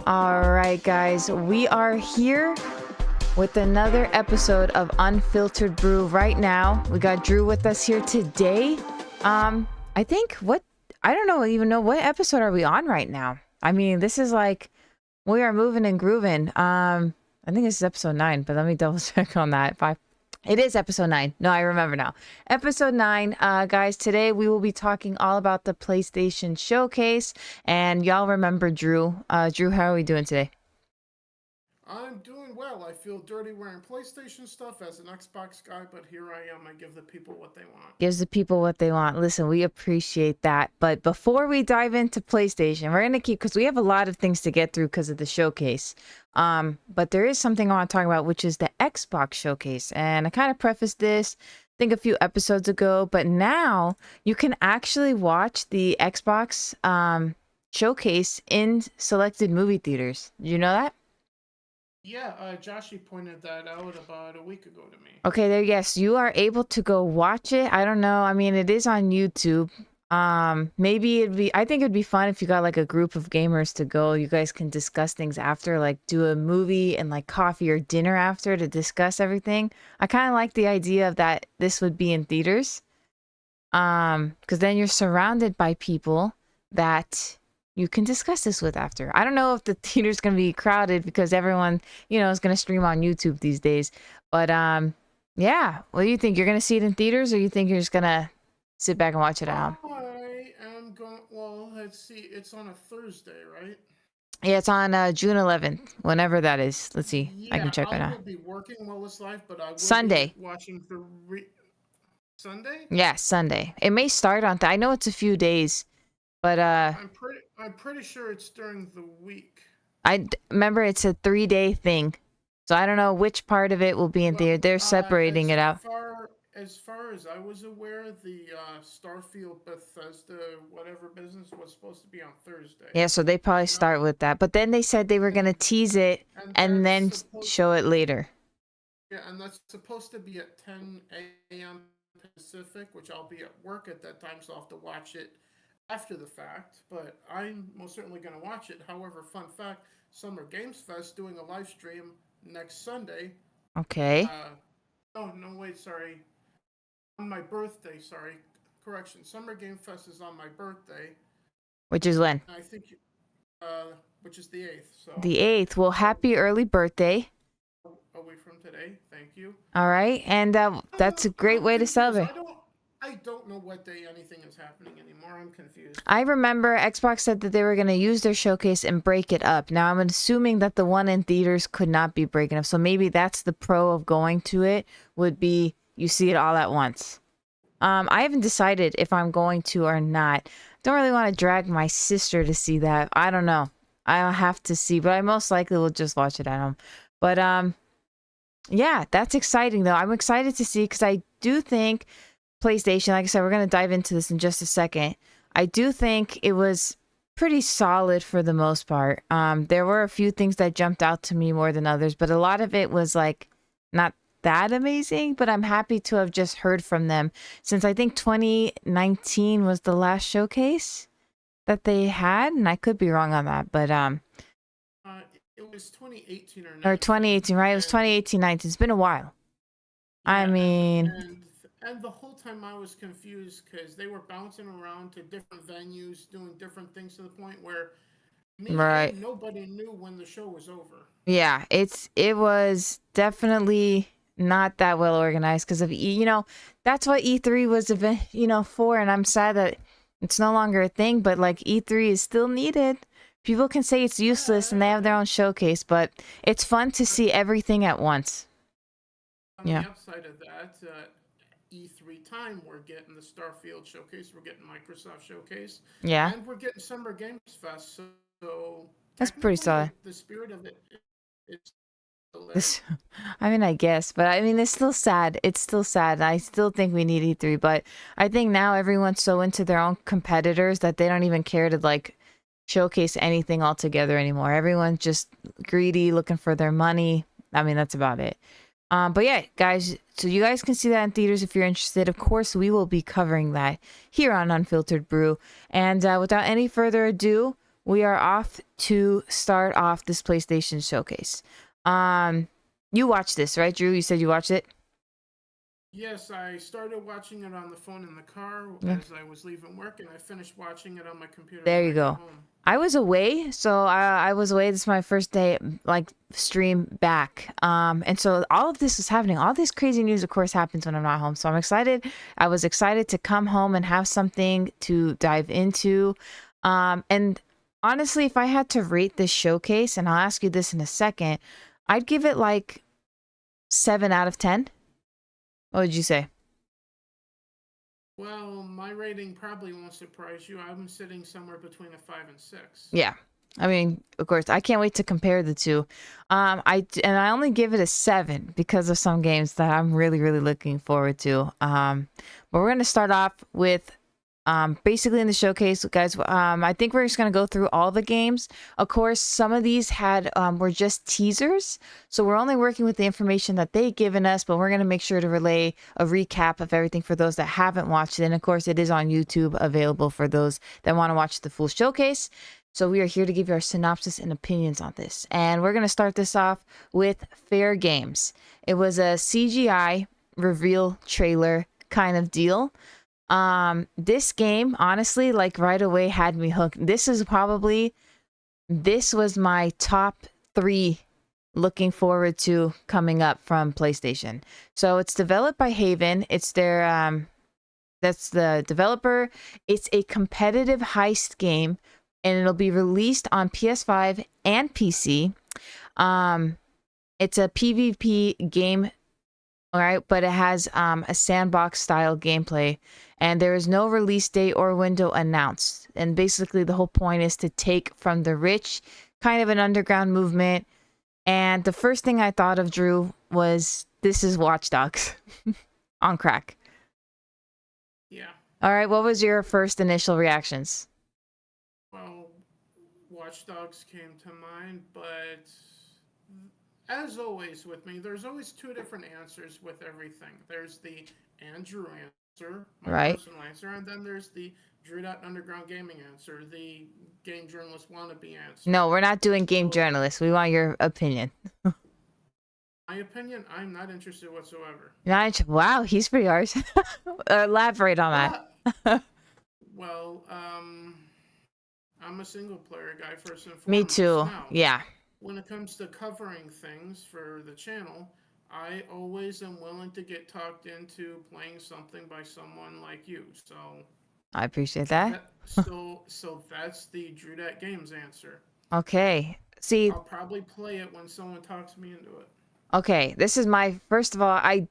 All right, guys, we are here with another episode of Unfiltered Brew right now. We got Drew with us here today. I think I don't know, even know what episode are we on right now. I mean, this is like we are moving and grooving. I think this is episode 9, but let me double check on that. It is episode 9. No, I remember now. Episode 9. Guys, today we will be talking all about the PlayStation Showcase. And y'all remember Drew. Drew, how are we doing today? I'm doing well. I feel dirty wearing PlayStation stuff as an Xbox guy, but here I am. I give the people what they want. Gives the people what they want. Listen, we appreciate that. But before we dive into PlayStation, we're going to because we have a lot of things to get through because of the showcase. But there is something I want to talk about, which is the Xbox Showcase. And I kind of prefaced this, I think a few episodes ago, but now you can actually watch the Xbox Showcase in selected movie theaters. Did you know that? Yeah, Joshy pointed that out about a week ago to me. Okay, there, yes, you are able to go watch it. I don't know. I mean, it is on YouTube. Maybe I think it'd be fun if you got like a group of gamers to go. You guys can discuss things after, like do a movie and like coffee or dinner after to discuss everything. I kind of like the idea of that this would be in theaters. Because then you're surrounded by people that you can discuss this with after. I don't know if the theater's going to be crowded because everyone, is going to stream on YouTube these days. But yeah, what do you think? You're going to see it in theaters, or you think you're just going to sit back and watch it at home? I am going. Well, let's see. It's on a Thursday, right? Yeah, it's on June 11th, whenever that is. Let's see. I can Yeah, check I right now. will be working while it's live, but I will be Sunday. watching the Sunday. Yeah, Sunday. It may start on. I know it's a few days, but I'm pretty sure it's during the week. I remember it's a 3-day thing. So I don't know which part of it will be in Well, theater. They're separating it out. as far as I was aware, the Starfield Bethesda whatever business was supposed to be on Thursday. Yeah, so they probably No, start with that. But then they said they were going to tease it and and that's then supposed show it later. yeah, and that's supposed to be at 10 a.m. Pacific, which I'll be at work at that time, so I'll have to watch it after the fact. But I'm most certainly going to watch it. However, fun fact: Summer Games Fest doing a live stream next Sunday. Okay. Oh no, wait, sorry. On my birthday, sorry. Correction. Summer Game Fest is on my birthday. Which is when? I think, which is the 8th. So The 8th. Well, happy early birthday. a week from today. Thank you. All right. And that's a great way to celebrate. I don't know what day anything is happening anymore. I'm confused. I remember Xbox said that they were going to use their showcase and break it up. Now, I'm assuming that the one in theaters could not be breaking up. So maybe that's the pro of going to it, would be you see it all at once. I haven't decided if I'm going to or not. Don't really want to drag my sister to see that. I don't know. I'll have to see, but I most likely will just watch it at home. But yeah, that's exciting though. I'm excited to see because I do think PlayStation, like I said, we're going to dive into this in just a second. I do think it was pretty solid for the most part. There were a few things that jumped out to me more than others, but a lot of it was like not that amazing, but I'm happy to have just heard from them since I think 2019 was the last showcase that they had, and I could be wrong on that, but it was 2018 or Or 19, 2018, right? It was and 2018, 19. It's been a while. I yeah, mean, and the whole time I was confused because they were bouncing around to different venues, doing different things to the point where me right. and nobody knew when the show was over. Yeah, it was definitely not that well organized because of that's what E3 was event for, and I'm sad that it's no longer a thing, but like E3 is still needed. People can say it's useless and they have their But own showcase, but it's fun to see everything at once. on Yeah. the upside of that, E3 time, we're getting the Starfield showcase, we're getting Microsoft showcase, Yeah. and we're getting Summer Games Fest. So That's pretty technically, solid. the spirit of it is still there. This, I mean, I guess, but I mean, it's still sad. It's still sad. I still think we need E3, but I think now everyone's so into their own competitors that they don't even care to like showcase anything altogether anymore. Everyone's just greedy, looking for their money. I mean, that's about it. But yeah, guys, so you guys can see that in theaters if you're interested. Of course, we will be covering that here on Unfiltered Brew. And without any further ado, we are off to start off this PlayStation showcase. You watched this, right, Drew? You said you watched it? Yes, I started watching it on the phone in the car Yeah. as I was leaving work, and I finished watching it on my computer There when you I got go. home. I was away, so I was away. This is my first day, like stream back. And so all of this is happening. All this crazy news, of course, happens when I'm not home. So I'm excited. I was excited to come home and have something to dive into. And honestly, if I had to rate this showcase, and I'll ask you this in a second, I'd give it like 7 out of 10. What would you say? Well, my rating probably won't surprise you. I'm sitting somewhere between a 5 and 6. Yeah. I mean, of course, I can't wait to compare the two. I only give it a 7 because of some games that I'm really, really looking forward to. But we're gonna start off with basically in the showcase, guys. I think we're just gonna go through all the games. Of course, some of these were just teasers, so we're only working with the information that they've given us. But we're gonna make sure to relay a recap of everything for those that haven't watched it. And of course, it is on YouTube, available for those that want to watch the full showcase. So we are here to give you our synopsis and opinions on this. And we're going to start this off with Fair Games. It was a CGI reveal trailer kind of deal. This game, honestly, like right away had me hooked. This was my top 3 looking forward to coming up from PlayStation. So it's developed by Haven. It's their that's the developer. It's a competitive heist game, and it'll be released on PS5 and PC. Um, it's a PvP game, all right, but it has a sandbox style gameplay, and there is no release date or window announced. And basically, the whole point is to take from the rich, kind of an underground movement. And the first thing I thought of, Drew, was this is Watch Dogs on crack. Yeah. All right, what was your first initial reactions? Well, Watch Dogs came to mind, but as always with me, there's always two different answers with everything. There's the Andrew answer, my Right? personal answer, and then there's the Drew Underground Gaming answer, the game journalist wannabe answer. No, we're not doing game So, journalists. We want your opinion. my opinion, I'm not interested whatsoever. Wow, he's pretty harsh. Elaborate on Well, that. well, I'm a single player guy first and Me foremost. too. Now, Yeah, when it comes to covering things for the channel, I always am willing to get talked into playing something by someone like you. So I appreciate that. so that's the Drew Games answer. Okay. See, I'll probably play it when someone talks me into it. okay, this is my first of all, I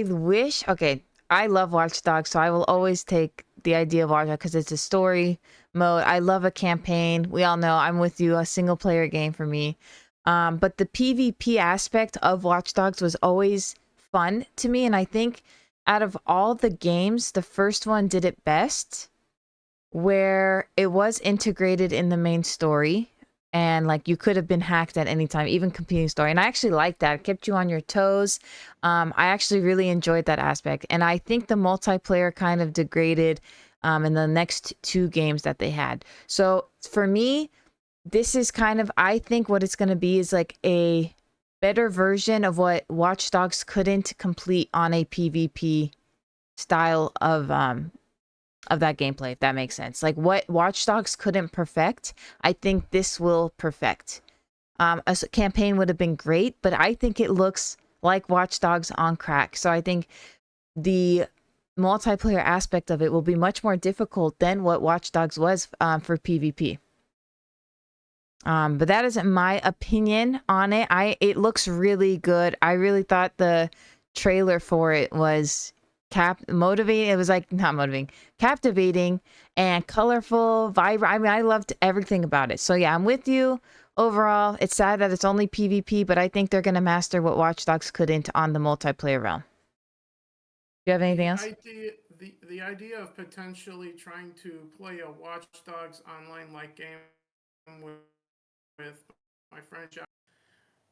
wish, okay, I love Watch Dogs, so I will always take the idea of Watch Dogs because it's a story mode. I love a campaign. We all know I'm with you, a single player game for me. But the PvP aspect of Watch Dogs was always fun to me, and I think out of all the games, the first one did it best, where it was integrated in the main story, and like you could have been hacked at any time, even competing story. And I actually liked that. It kept you on your toes. I actually really enjoyed that aspect. And I think the multiplayer kind of degraded in the next 2 games that they had. So for me, this is kind of, I think what it's going to be is like a better version of what Watch Dogs couldn't complete on a PvP style of that gameplay, if that makes sense. Like what Watch Dogs couldn't perfect, I think this will perfect. Campaign would have been great, but I think it looks like Watch Dogs on crack. So I think the multiplayer aspect of it will be much more difficult than what Watch Dogs was for PvP. But that isn't my opinion on it. It looks really good. I really thought the trailer for it was motivating. It was like not motivating, captivating and colorful, vibrant. I mean, I loved everything about it. So yeah, I'm with you. Overall, it's sad that it's only PvP, but I think they're gonna master what Watch Dogs couldn't on the multiplayer realm. Do you have anything The else? idea, the idea of potentially trying to play a Watch Dogs online like game with my friend John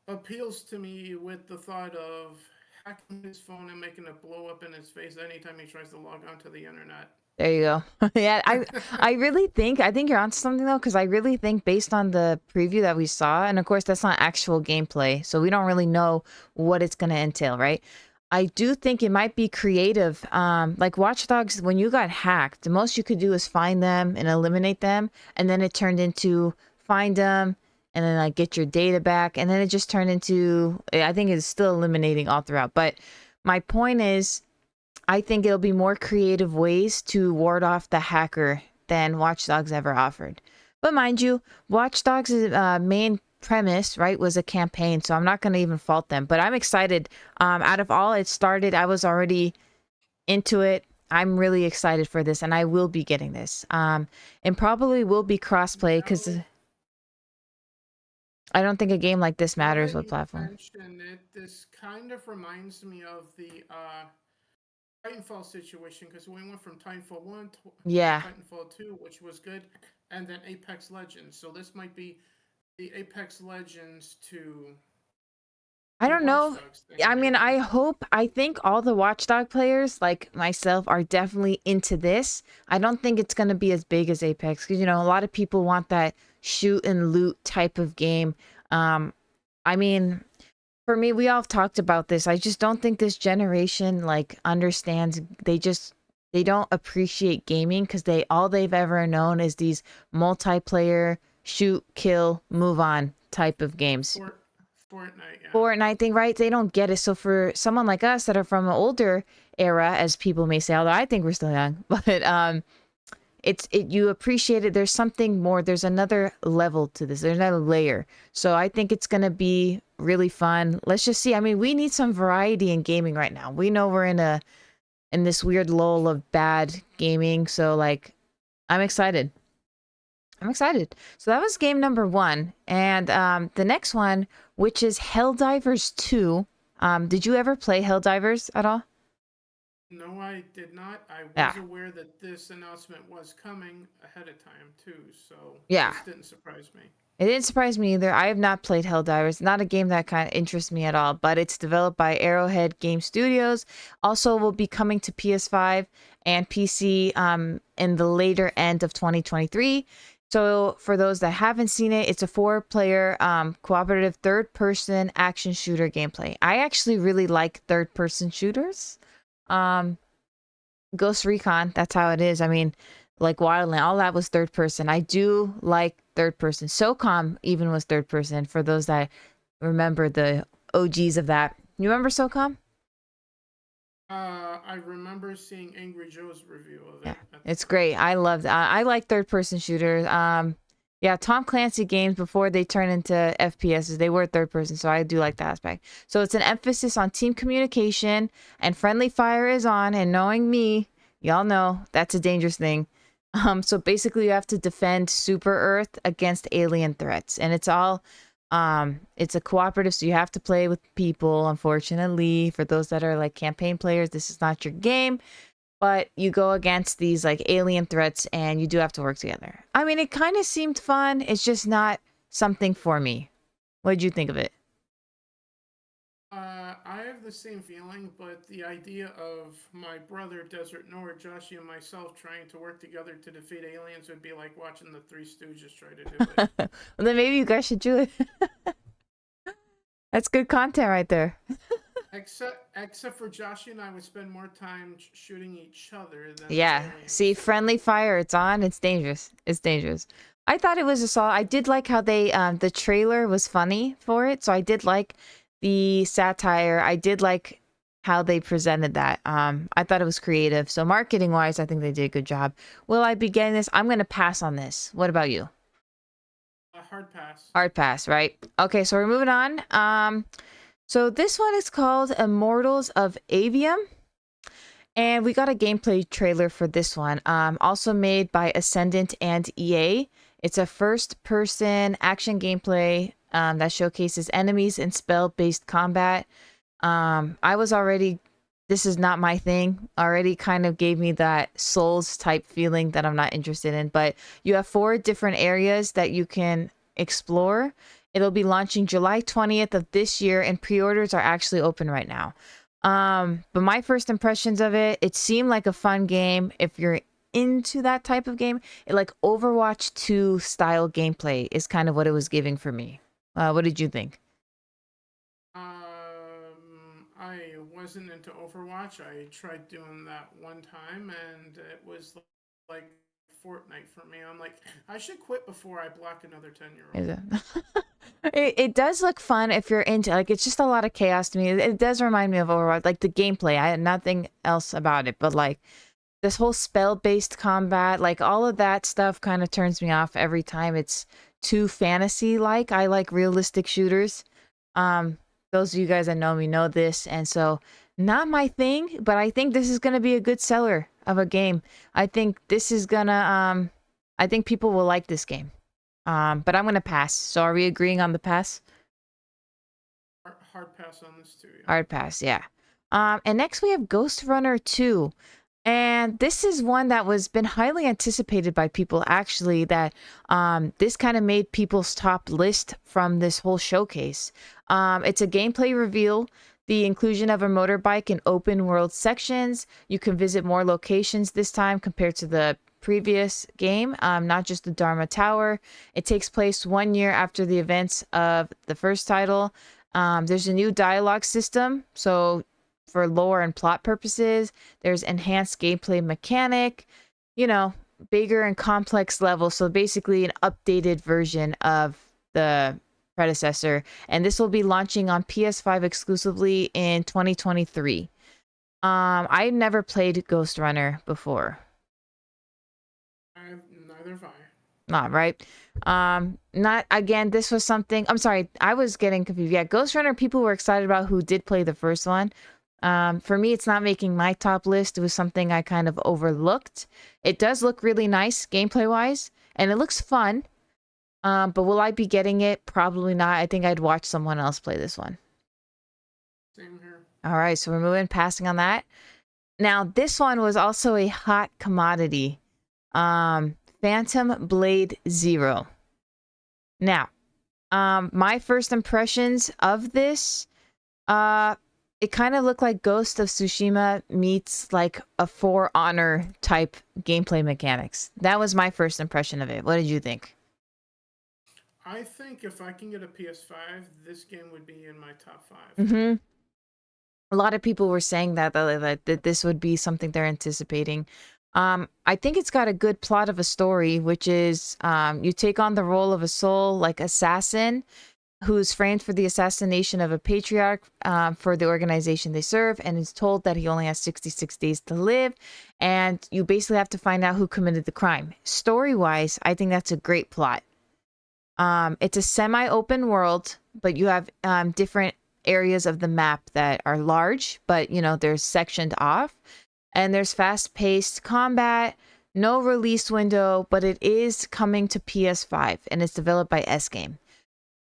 appeals to me with the thought of hacking his phone and making it blow up in his face anytime he tries to log onto the internet. There you go. Yeah, I really think you're onto something though, because I really think based on the preview that we saw, and of course that's not actual gameplay, so we don't really know what it's gonna entail, right? I do think it might be creative. Like Watch Dogs, when you got hacked, the most you could do is find them and eliminate them, and then it turned into find them and then like get your data back, and then it just turned into I think it's still eliminating all throughout. But my point is I think it'll be more creative ways to ward off the hacker than Watch Dogs ever offered. But mind you, Watch Dogs' main premise, right, was a campaign, so I'm not going to even fault them. But I'm excited. Out of all it started, I was already into it. I'm really excited for this, and I will be getting this. And probably will be crossplay because Now, I don't think a game like this now matters that what you platform. mention it, this kind of reminds me of the Titanfall situation because we went from Titanfall 1 to Yeah. Titanfall 2, which was good, and then Apex Legends. So this might be the Apex Legends to I the don't Watch know. Dogs thing, I mean, maybe. I think all the Watchdog players, like myself, are definitely into this. I don't think it's going to be as big as Apex because, you know, a lot of people want that shoot and loot type of game. Um, I mean, for me, we all have talked about this. I just don't think this generation, like, understands. They don't appreciate gaming because all they've ever known is these multiplayer, shoot, kill, move on type of games. Fort, Fortnite, yeah. Fortnite thing, right? They don't get it. So for someone like us that are from an older era, as people may say, although I think we're still young, but you appreciate it. There's something more. There's another level to this. There's another layer. So I think it's gonna be really fun. Let's just see. I mean, we need some variety in gaming right now. We know we're in this weird lull of bad gaming. So like, I'm excited. I'm excited. So that was game number one. And the next one, which is Helldivers 2. Did you ever play Helldivers at all? No, I did not. I Yeah. was aware that this announcement was coming ahead of time too, so Yeah. this didn't surprise me. It didn't surprise me either. I have not played Helldivers. Not a game that kind of interests me at all, but it's developed by Arrowhead Game Studios. Also will be coming to PS5 and PC in the later end of 2023. So for those that haven't seen it, it's a 4-player cooperative third-person action shooter gameplay. I actually really like third-person shooters. Um, Ghost Recon, that's how it is. I mean, like Wildland, all that was third person. I do like third person. SOCOM even was third person for those that remember the OGs of that. You remember SOCOM? I remember seeing Angry Joe's review of Yeah, it at the it's time. great. I loved. I like third person shooters. Yeah, Tom Clancy games before they turn into FPSs, they were third person, so I do like that aspect. So it's an emphasis on team communication and friendly fire is on. And knowing me, y'all know that's a dangerous thing. So basically, you have to defend Super Earth against alien threats, and it's a cooperative, so you have to play with people. Unfortunately, for those that are like campaign players, this is not your game, but you go against these like alien threats and you do have to work together. I mean, it kind of seemed fun. It's just not something for me. What did you think of it? I have the same feeling, but the idea of my brother, Desert Nord, Joshy, and myself trying to work together to defeat aliens would be like watching the Three Stooges try to do it. Well, then maybe you guys should do it. That's good content right there. Except for Joshy and I would spend more time shooting each other than the Yeah. See, aliens. So friendly fire, it's on. It's dangerous. It's dangerous. I thought it was a solid. I did like how they the trailer was funny for it, so I did like the satire. I did like how they presented that. I thought it was creative. So marketing wise, I think they did a good job. Will I be getting this? I'm gonna pass on this. What about you? a hard pass. Hard pass, right? Okay, so we're moving on. So this one is called Immortals of Avium. And we got a gameplay trailer for this one, also made by Ascendant and EA. It's a first person action gameplay that showcases enemies and spell based combat. I was already, this is not my thing, already kind of gave me that Souls type feeling that I'm not interested in. But you have 4 different areas that you can explore. It'll be launching July 20th of this year, and pre orders are actually open right now. But my first impressions of it, it seemed like a fun game. If you're into that type of game, it like Overwatch 2 style gameplay is kind of what it was giving for me. What did you think? I wasn't into Overwatch. I tried doing that one time, and it was like Fortnite for me. I'm like, I should quit before I block another 10-year-old. Is it? It does look fun if you're into like it's just a lot of chaos to me. It does remind me of Overwatch, like the gameplay. I had nothing else about it, but like this whole spell-based combat, like all of that stuff kind of turns me off every time it's too fantasy-like. I like realistic shooters. Um, those of you guys that know me know this, and so not my thing, but I think this is gonna be a good seller of a game. I think this is gonna I think people will like this game. But I'm gonna pass. So are we agreeing on the pass? Hard pass on this too. Yeah. Hard pass, yeah. And next we have Ghost Runner 2. And this is one that was been highly anticipated by people actually that this kind of made people's top list from this whole showcase. It's a gameplay reveal, the inclusion of a motorbike in open world sections. You can visit more locations this time compared to the previous game, not just the Dharma Tower. It takes place 1 year after the events of the first title. There's a new dialogue system, so for lore and plot purposes, there's enhanced gameplay mechanic, you know, bigger and complex levels. So basically, an updated version of the predecessor. And this will be launching on PS5 exclusively in 2023. I never played Ghost Runner before. Neither have I. Not right. Not again. This was something. I'm sorry. I was getting confused. Yeah, Ghost Runner. People were excited about who did play the first one. For me, it's not making my top list. It was something I kind of overlooked. It does look really nice gameplay wise, and it looks fun. But will I be getting it? Probably not. I think I'd watch someone else play this one. Same here. All right, so we're moving, passing on that. Now, this one was also a hot commodity. Phantom Blade Zero. Now, my first impressions of this, it kind of looked like Ghost of Tsushima meets like a For Honor type gameplay mechanics. That was my first impression of it. What did you think? I think if I can get a PS5, this game would be in my top 5. Mm-hmm. A lot of people were saying that this would be something they're anticipating. I think it's got a good plot of a story, which is you take on the role of a soul like assassin who's framed for the assassination of a patriarch for the organization they serve, and is told that he only has 66 days to live, and you basically have to find out who committed the crime. Story-wise, I think that's a great plot. It's a semi-open world, but you have different areas of the map that are large, but you know, they're sectioned off. And there's fast-paced combat, no release window, but it is coming to PS5 and it's developed by S Game.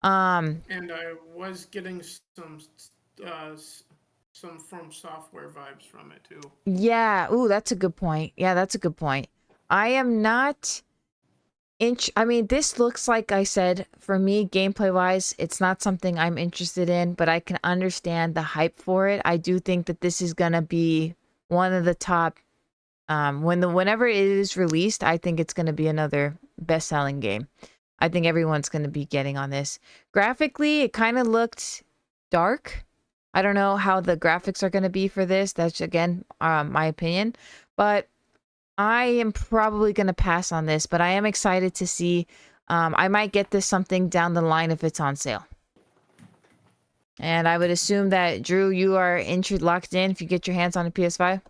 And I was getting uh, some From Software vibes from it too. Yeah, ooh, that's a good point. Yeah, that's a good point. I am not I mean, this looks like I said, for me, gameplay wise, it's not something I'm interested in, but I can understand the hype for it. I do think that this is gonna be one of the top. Whenever it is released, I think it's gonna be another best-selling game. I think everyone's gonna be getting on this. Graphically, it kind of looked dark. I don't know how the graphics are gonna be for this. That's again, my opinion, but I am probably going to pass on this, but I am excited to see. I might get this something down the line if it's on sale. And I would assume that, Drew, you are locked in if you get your hands on a PS5.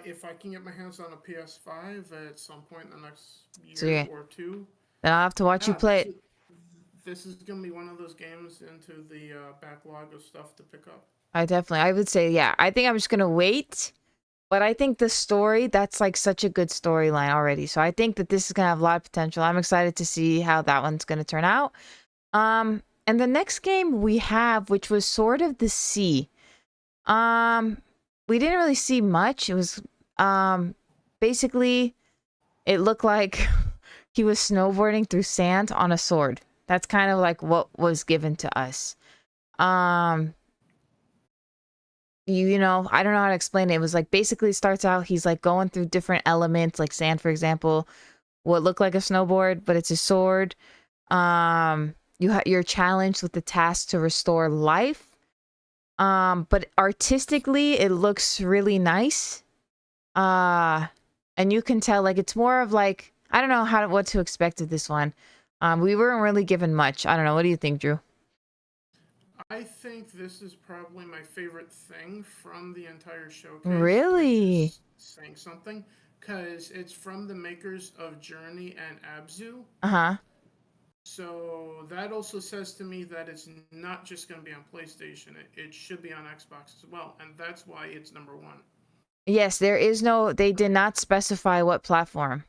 If I can get my hands on a PS5 at some point in the next So year yeah, or two, then I'll have to watch you yeah, play it. this is gonna be one of those games into the backlog of stuff to pick up. I would say, yeah. I think I'm just going to wait. But I think the story, that's like such a good storyline already. So I think that this is going to have a lot of potential. I'm excited to see how that one's going to turn out. And the next game we have, which was Sword of the Sea. We didn't really see much. It was basically it looked like he was snowboarding through sand on a sword. That's kind of like what was given to us. Um you know, I don't know how to explain it. It was like basically it starts out he's like going through different elements like sand, for example, what looked like a snowboard, but it's a sword. You're challenged with the task to restore life. But artistically it looks really nice. Uh and you can tell like it's more of like I don't know what to expect of this one. We weren't really given much. I don't know. What do you think, Drew? I think this is probably my favorite thing from the entire showcase, which Really? is saying something, because it's from the makers of Journey and Abzu. Uh-huh. So that also says to me that it's not just going to be on PlayStation. It should be on Xbox as well, and that's why it's number one. Yes, they did not specify what platform.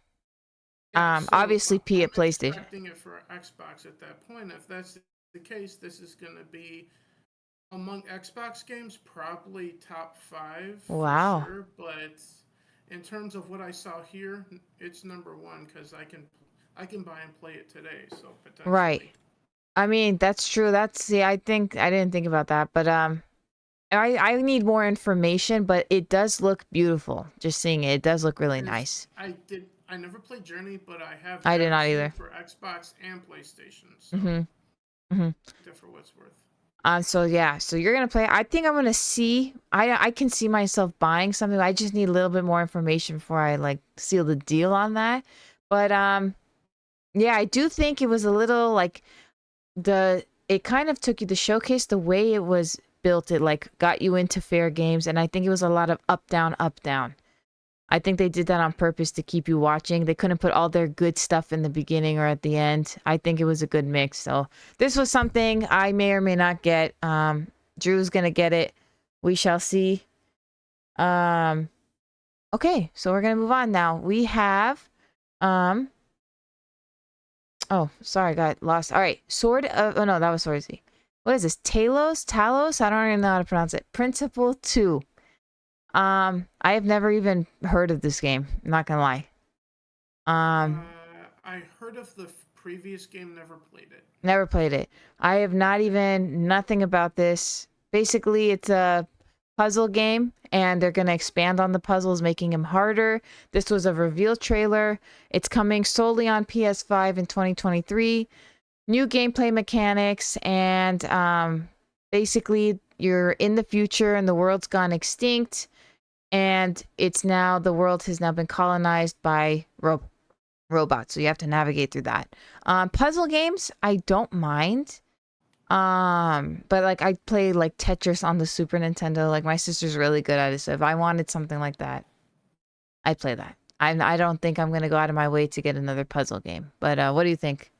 Yeah, so Obviously P I'm at PlayStation. expecting it for Xbox at that point. If that's the case, this is going to be among Xbox games, probably top five for Wow. sure. But in terms of what I saw here, it's number one because I can buy and play it today. So Right. potentially, I mean, that's true. I think I didn't think about that, but I need more information, but it does look beautiful. Just seeing it, it does look really because nice. I never played Journey, but I have I did not Abzu either. for Xbox and PlayStation. So Mhm. Mhm. get for what's worth. So yeah, so you're gonna play. I think I'm gonna see. I can see myself buying something. I just need a little bit more information before I like seal the deal on that. But yeah, I do think it was a little like it kind of took you the showcase the way it was built. It like got you into fair games, and I think it was a lot of up down up down. I think they did that on purpose to keep you watching. They couldn't put all their good stuff in the beginning or at the end. I think it was a good mix. So this was something I may or may not get. Drew's gonna get it. We shall see. Um, okay, so we're gonna move on now. We have um. Oh, sorry, I got lost. All right, Sword of. Oh no, that was Sword of Z. What is this? Talos? I don't even know how to pronounce it. Principle 2. I have never even heard of this game. I'm not gonna lie. Um, I heard of the previous game, never played it. Never played it. I have not even nothing about this. Basically, it's a puzzle game and they're going to expand on the puzzles, making them harder. This was a reveal trailer. It's coming solely on PS5 in 2023. New gameplay mechanics and basically you're in the future and the world's gone extinct and the world has now been colonized by robots, so you have to navigate through that. Puzzle games I don't mind, but like I play like Tetris on the Super Nintendo. Like my sister's really good at it, so if I wanted something like that, I'd play that. I don't think I'm gonna go out of my way to get another puzzle game, but what do you think?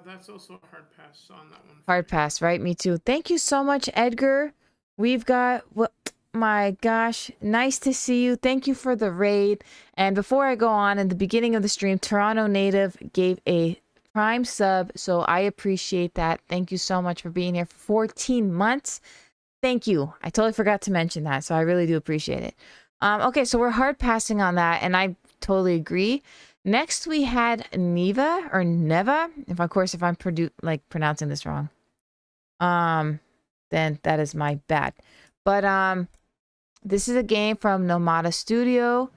That's also a hard pass on that one for Hard me. pass, right? Me too. Thank you so much, Edgar. We've got what? My gosh, nice to see you. Thank you for the raid. And before I go on, in the beginning of the stream, Toronto Native gave a prime sub, so I appreciate that. Thank you so much for being here for 14 months. Thank you. I totally forgot to mention that, so I really do appreciate it. Okay, so we're hard passing on that, and I totally agree. Next, we had Neva or Neva. If I'm pronouncing this wrong, then that is my bad. But this is a game from Nomada Studio,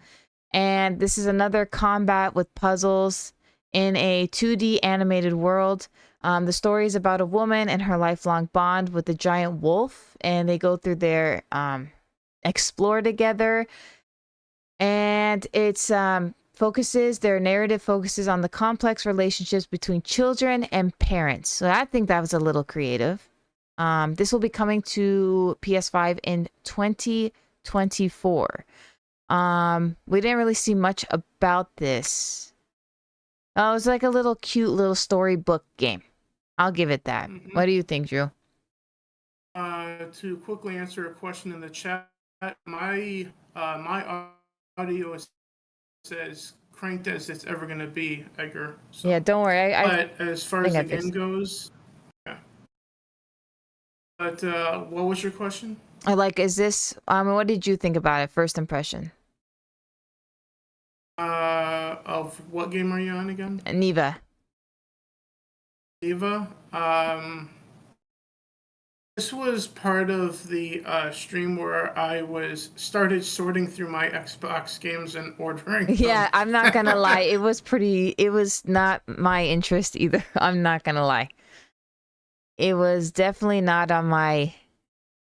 and this is another combat with puzzles in a 2D animated world. The story is about a woman and her lifelong bond with a giant wolf, and they go through their explore together, and their narrative focuses on the complex relationships between children and parents. So I think that was a little creative. This will be coming to PS5 in 2024. We didn't really see much about this. Oh, it was like a little cute little storybook game. I'll give it that. Mm-hmm. What do you think, Drew? To quickly answer a question in the chat, my audio is as cranked as it's ever going to be, Edgar. So, Yeah, don't worry. But as far as the game goes, yeah. But what was your question? Is this? What did you think about it? First impression. Of what game are you on again? Neva. Neva. This was part of the stream where I started sorting through my Xbox games and ordering them. Yeah, I'm not gonna lie. It was not my interest either. I'm not gonna lie. It was definitely not on my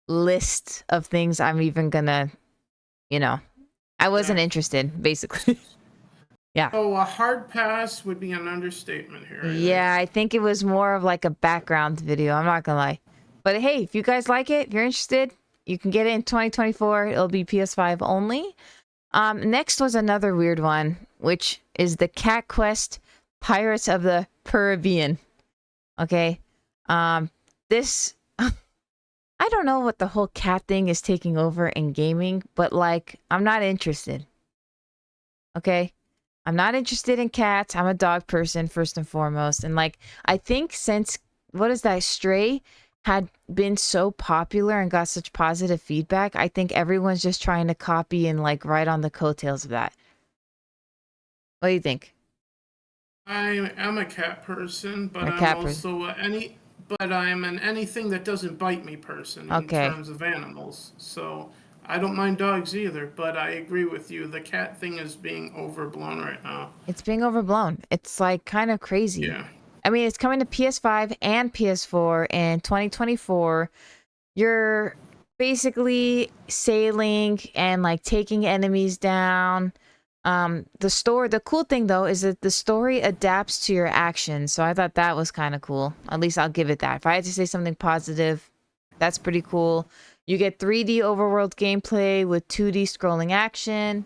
list of things I'm even gonna, I wasn't interested, basically. Yeah. So a hard pass would be an understatement here. Yeah, I think it was more of like a background video. I'm not gonna lie. But hey, if you guys like it, if you're interested, you can get it in 2024. It'll be PS5 only. Next was another weird one, which is the Cat Quest Pirates of the Caribbean. Okay. This I don't know what the whole cat thing is taking over in gaming, but I'm not interested. Okay? I'm not interested in cats. I'm a dog person first and foremost. And I think since Stray had been so popular and got such positive feedback, I think everyone's just trying to copy and ride on the coattails of that. What do you think? I am a cat person, but I'm an anything that doesn't bite me person in terms of animals. So I don't mind dogs either, but I agree with you. The cat thing is being overblown right now. It's being overblown. It's kind of crazy. Yeah. I mean, it's coming to PS5 and PS4 in 2024. You're basically sailing and taking enemies down. The cool thing though is that the story adapts to your actions. So I thought that was kind of cool. At least I'll give it that. If I had to say something positive, that's pretty cool. You get 3D overworld gameplay with 2D scrolling action.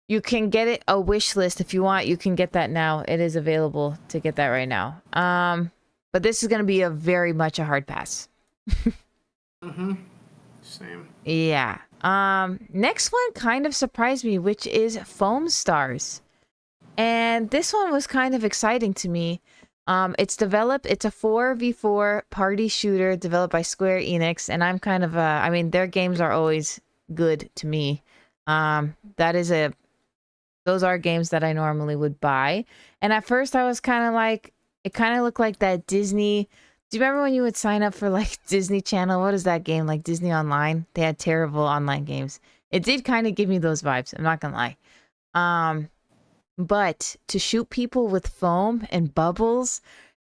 You can get it a wish list if you want. You can get that now. It is available to get that right now. But this is going to be very much a hard pass. Same. Yeah. Next one kind of surprised me, which is Foam Stars. And this one was kind of exciting to me. It's a 4v4 party shooter developed by Square Enix, and I'm kind of their games are always good to me. Those are games that I normally would buy. And at first I was kind of it kind of looked like that Disney. Do you remember when you would sign up for Disney Channel? What is that game? Disney Online? They had terrible online games. It did kind of give me those vibes. I'm not going to lie. But to shoot people with foam and bubbles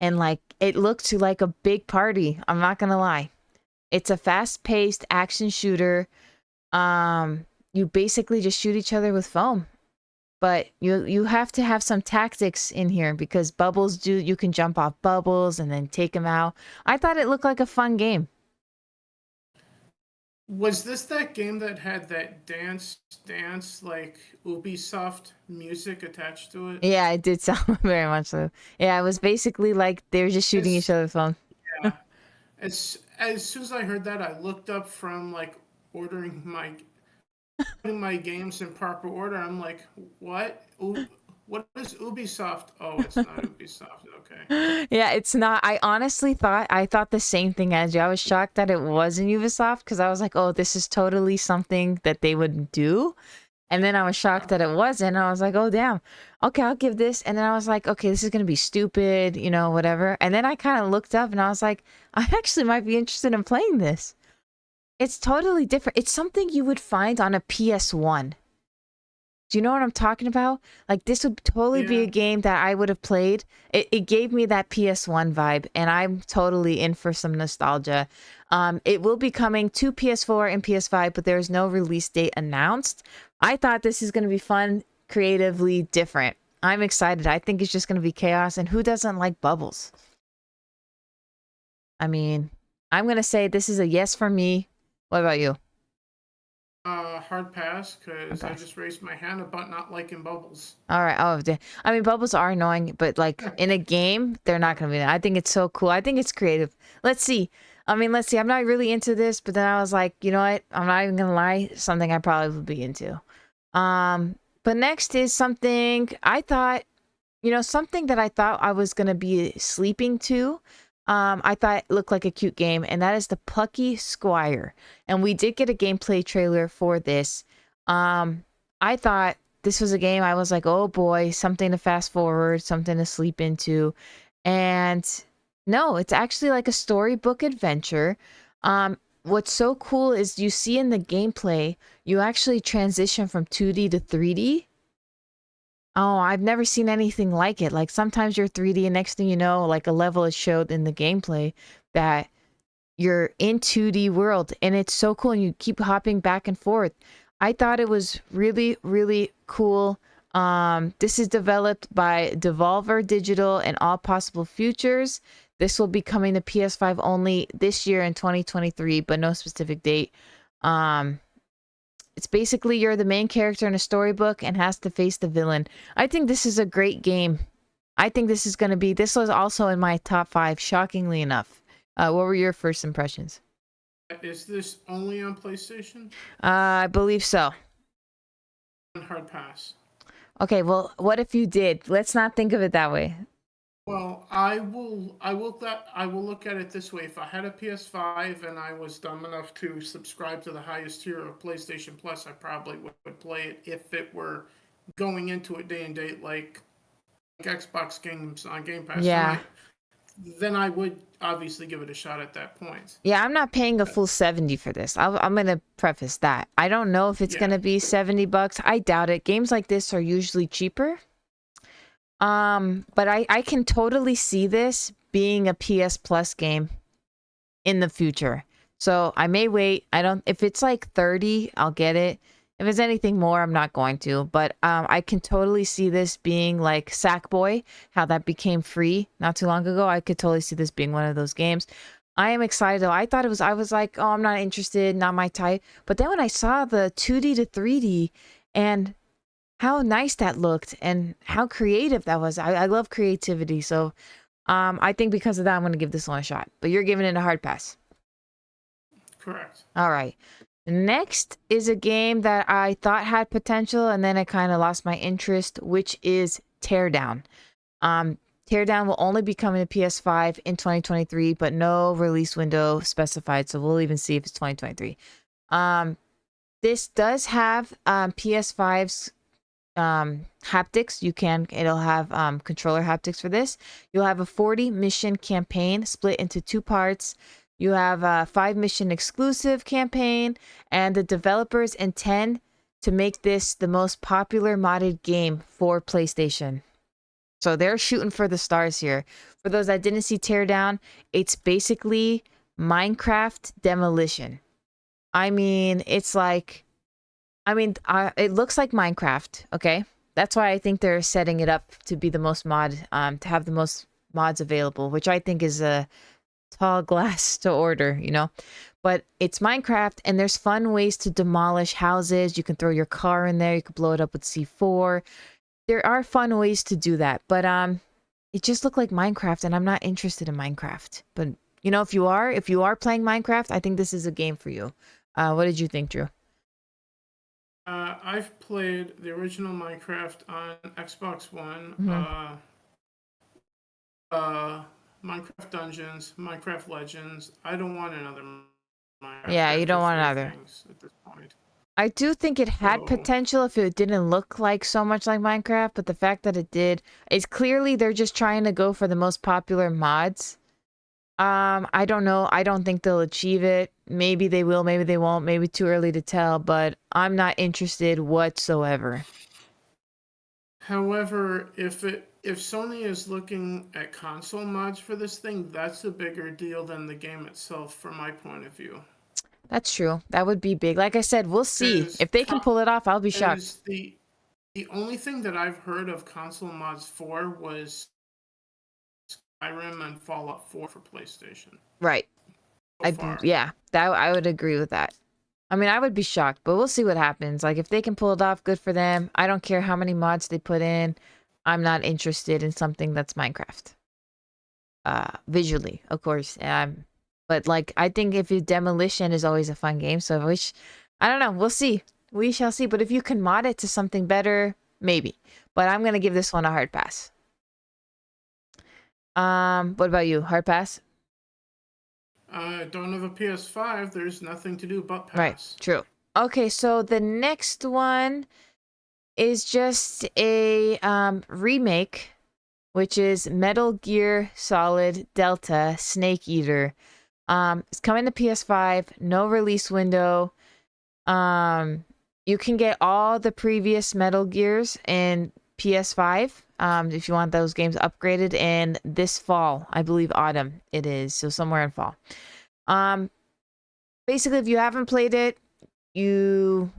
and it looked like a big party. I'm not going to lie. It's a fast-paced action shooter. You basically just shoot each other with foam. But you have to have some tactics in here because you can jump off bubbles and then take them out. I thought it looked like a fun game. Was this that game that had that dance Ubisoft music attached to it? Yeah, it did sound very much so. Yeah, it was basically they were just shooting each other with foam. Yeah. As soon as I heard that, I looked up from ordering my games in proper order. I'm like, what? What is Ubisoft? Oh, it's not Ubisoft. Okay. Yeah, it's not. I honestly thought the same thing as you. I was shocked that it wasn't Ubisoft because I was like, oh, this is totally something that they would do. And then I was shocked that it wasn't. I was like, oh, damn. Okay, I'll give this. And then I was like, okay, this is going to be stupid, you know, whatever. And then I kind of looked up and I was like, I actually might be interested in playing this. It's totally different. It's something you would find on a PS1. Do you know what I'm talking about? Like, this would totally be Yeah. a game that I would have played. It gave me that PS1 vibe, and I'm totally in for some nostalgia. It will be coming to PS4 and PS5, but there's no release date announced. I thought this is going to be fun, creatively different. I'm excited. I think it's just going to be chaos, and who doesn't like bubbles? I mean, I'm going to say this is a yes for me. What about you? Hard pass Hard because I pass. just raised my hand about not liking bubbles. All right. Oh, I mean, bubbles are annoying, but like in a game, they're not gonna be. I think it's so cool. I think it's creative. Let's see. I mean, let's see. I'm not really into this, but then I was like, you know what? I'm not even gonna lie. Something I probably would be into. But next is something I thought, something that I thought I was gonna be sleeping to. I thought it looked like a cute game, and that is the Plucky Squire. And we did get a gameplay trailer for this. I thought this was a game I was like, oh boy, something to fast forward, something to sleep into. And no, it's actually like a storybook adventure. What's so cool is you see in the gameplay, you actually transition from 2D to 3D. Oh, I've never seen anything like it. Like sometimes you're 3D and next thing you know, like a level is showed in the gameplay that you're in 2D world and it's so cool and you keep hopping back and forth. I thought it was really, really cool. This is developed by Devolver Digital and All Possible Futures. This will be coming to PS5 only this year in 2023, but no specific date. Um, it's basically you're the main character in a storybook and has to face the villain. I think this is a great game. I think this is going to be, this was also in my top five, shockingly enough. What were your first impressions? Is this only on PlayStation? I believe so. Hard pass. Okay, well, what if you did? Let's not think of it that way. Well, I will look at it this way. If I had a PS5 and I was dumb enough to subscribe to the highest tier of PlayStation Plus, I probably would play it if it were going into it day and date like Xbox games on Game Pass. Yeah. Then I would obviously give it a shot at that point. Yeah, I'm not paying a full 70 for this. I'm going to preface that. I don't know if it's going Yeah. to be 70 bucks. I doubt it. Games like this are usually cheaper. But I can totally see this being a PS Plus game in the future. So I may wait. If it's like 30, I'll get it. If it's anything more, I'm not going to. But I can totally see this being like Sackboy, how that became free not too long ago. I could totally see this being one of those games. I am excited though. I was like, oh, I'm not interested, not my type. But then when I saw the 2D to 3D and how nice that looked and how creative that was, I love creativity. So I think because of that, I'm going to give this one a shot. But you're giving it a hard pass. Correct. All right. Next is a game that I thought had potential and then I kind of lost my interest, which is Teardown. Um, Teardown will only be coming to PS5 in 2023, but no release window specified. So we'll even see if it's 2023. This does have PS5's haptics. It'll have controller haptics for this. You'll have a 40 mission campaign split into two parts. You have a 5 mission exclusive campaign, and the developers intend to make this the most popular modded game for PlayStation. So they're shooting for the stars here. For those that didn't see Teardown, it's basically Minecraft Demolition. I mean, it looks like Minecraft, okay? That's why I think they're setting it up to be the most to have the most mods available, which I think is a tall glass to order, you know? But it's Minecraft, and there's fun ways to demolish houses. You can throw your car in there. You can blow it up with C4. There are fun ways to do that, but it just looked like Minecraft, and I'm not interested in Minecraft. But if you are playing Minecraft, I think this is a game for you. What did you think, Drew? I've played the original Minecraft on Xbox One. Hmm. Minecraft Dungeons, Minecraft Legends. I don't want another Minecraft Yeah, you after don't want three another. things at this point. I do think it had So potential if it didn't look like so much like Minecraft, but the fact that it did is clearly they're just trying to go for the most popular mods. I don't know. I don't think they'll achieve it. Maybe they will, maybe they won't, maybe too early to tell, but I'm not interested whatsoever. however, if Sony is looking at console mods for this thing, that's a bigger deal than the game itself, from my point of view. That's true. That would be big. Like I said, we'll see. Because If they can pull it off, I'll be shocked. the only thing that I've heard of console mods for was Skyrim and Fallout 4 for PlayStation Right. so far. Yeah, that I would agree with that. I mean, I would be shocked, but we'll see what happens. Like if they can pull it off, good for them. I don't care how many mods they put in. I'm not interested in something that's Minecraft. Visually, of course. But like I think if you Demolition is always a fun game, so I don't know, we'll see. We shall see. But if you can mod it to something better, maybe. But I'm gonna give this one a hard pass. What about you? Hard pass? Don't have a PS5. There's nothing to do but Right, pass. true. Okay, so the next one is just a remake, which is Metal Gear Solid Delta Snake Eater. It's coming to PS5, no release window. Um, you can get all the previous Metal Gears in PS5. If you want those games upgraded, and this fall, I believe autumn it is, so somewhere in fall. Um, Basically, if you haven't played it, you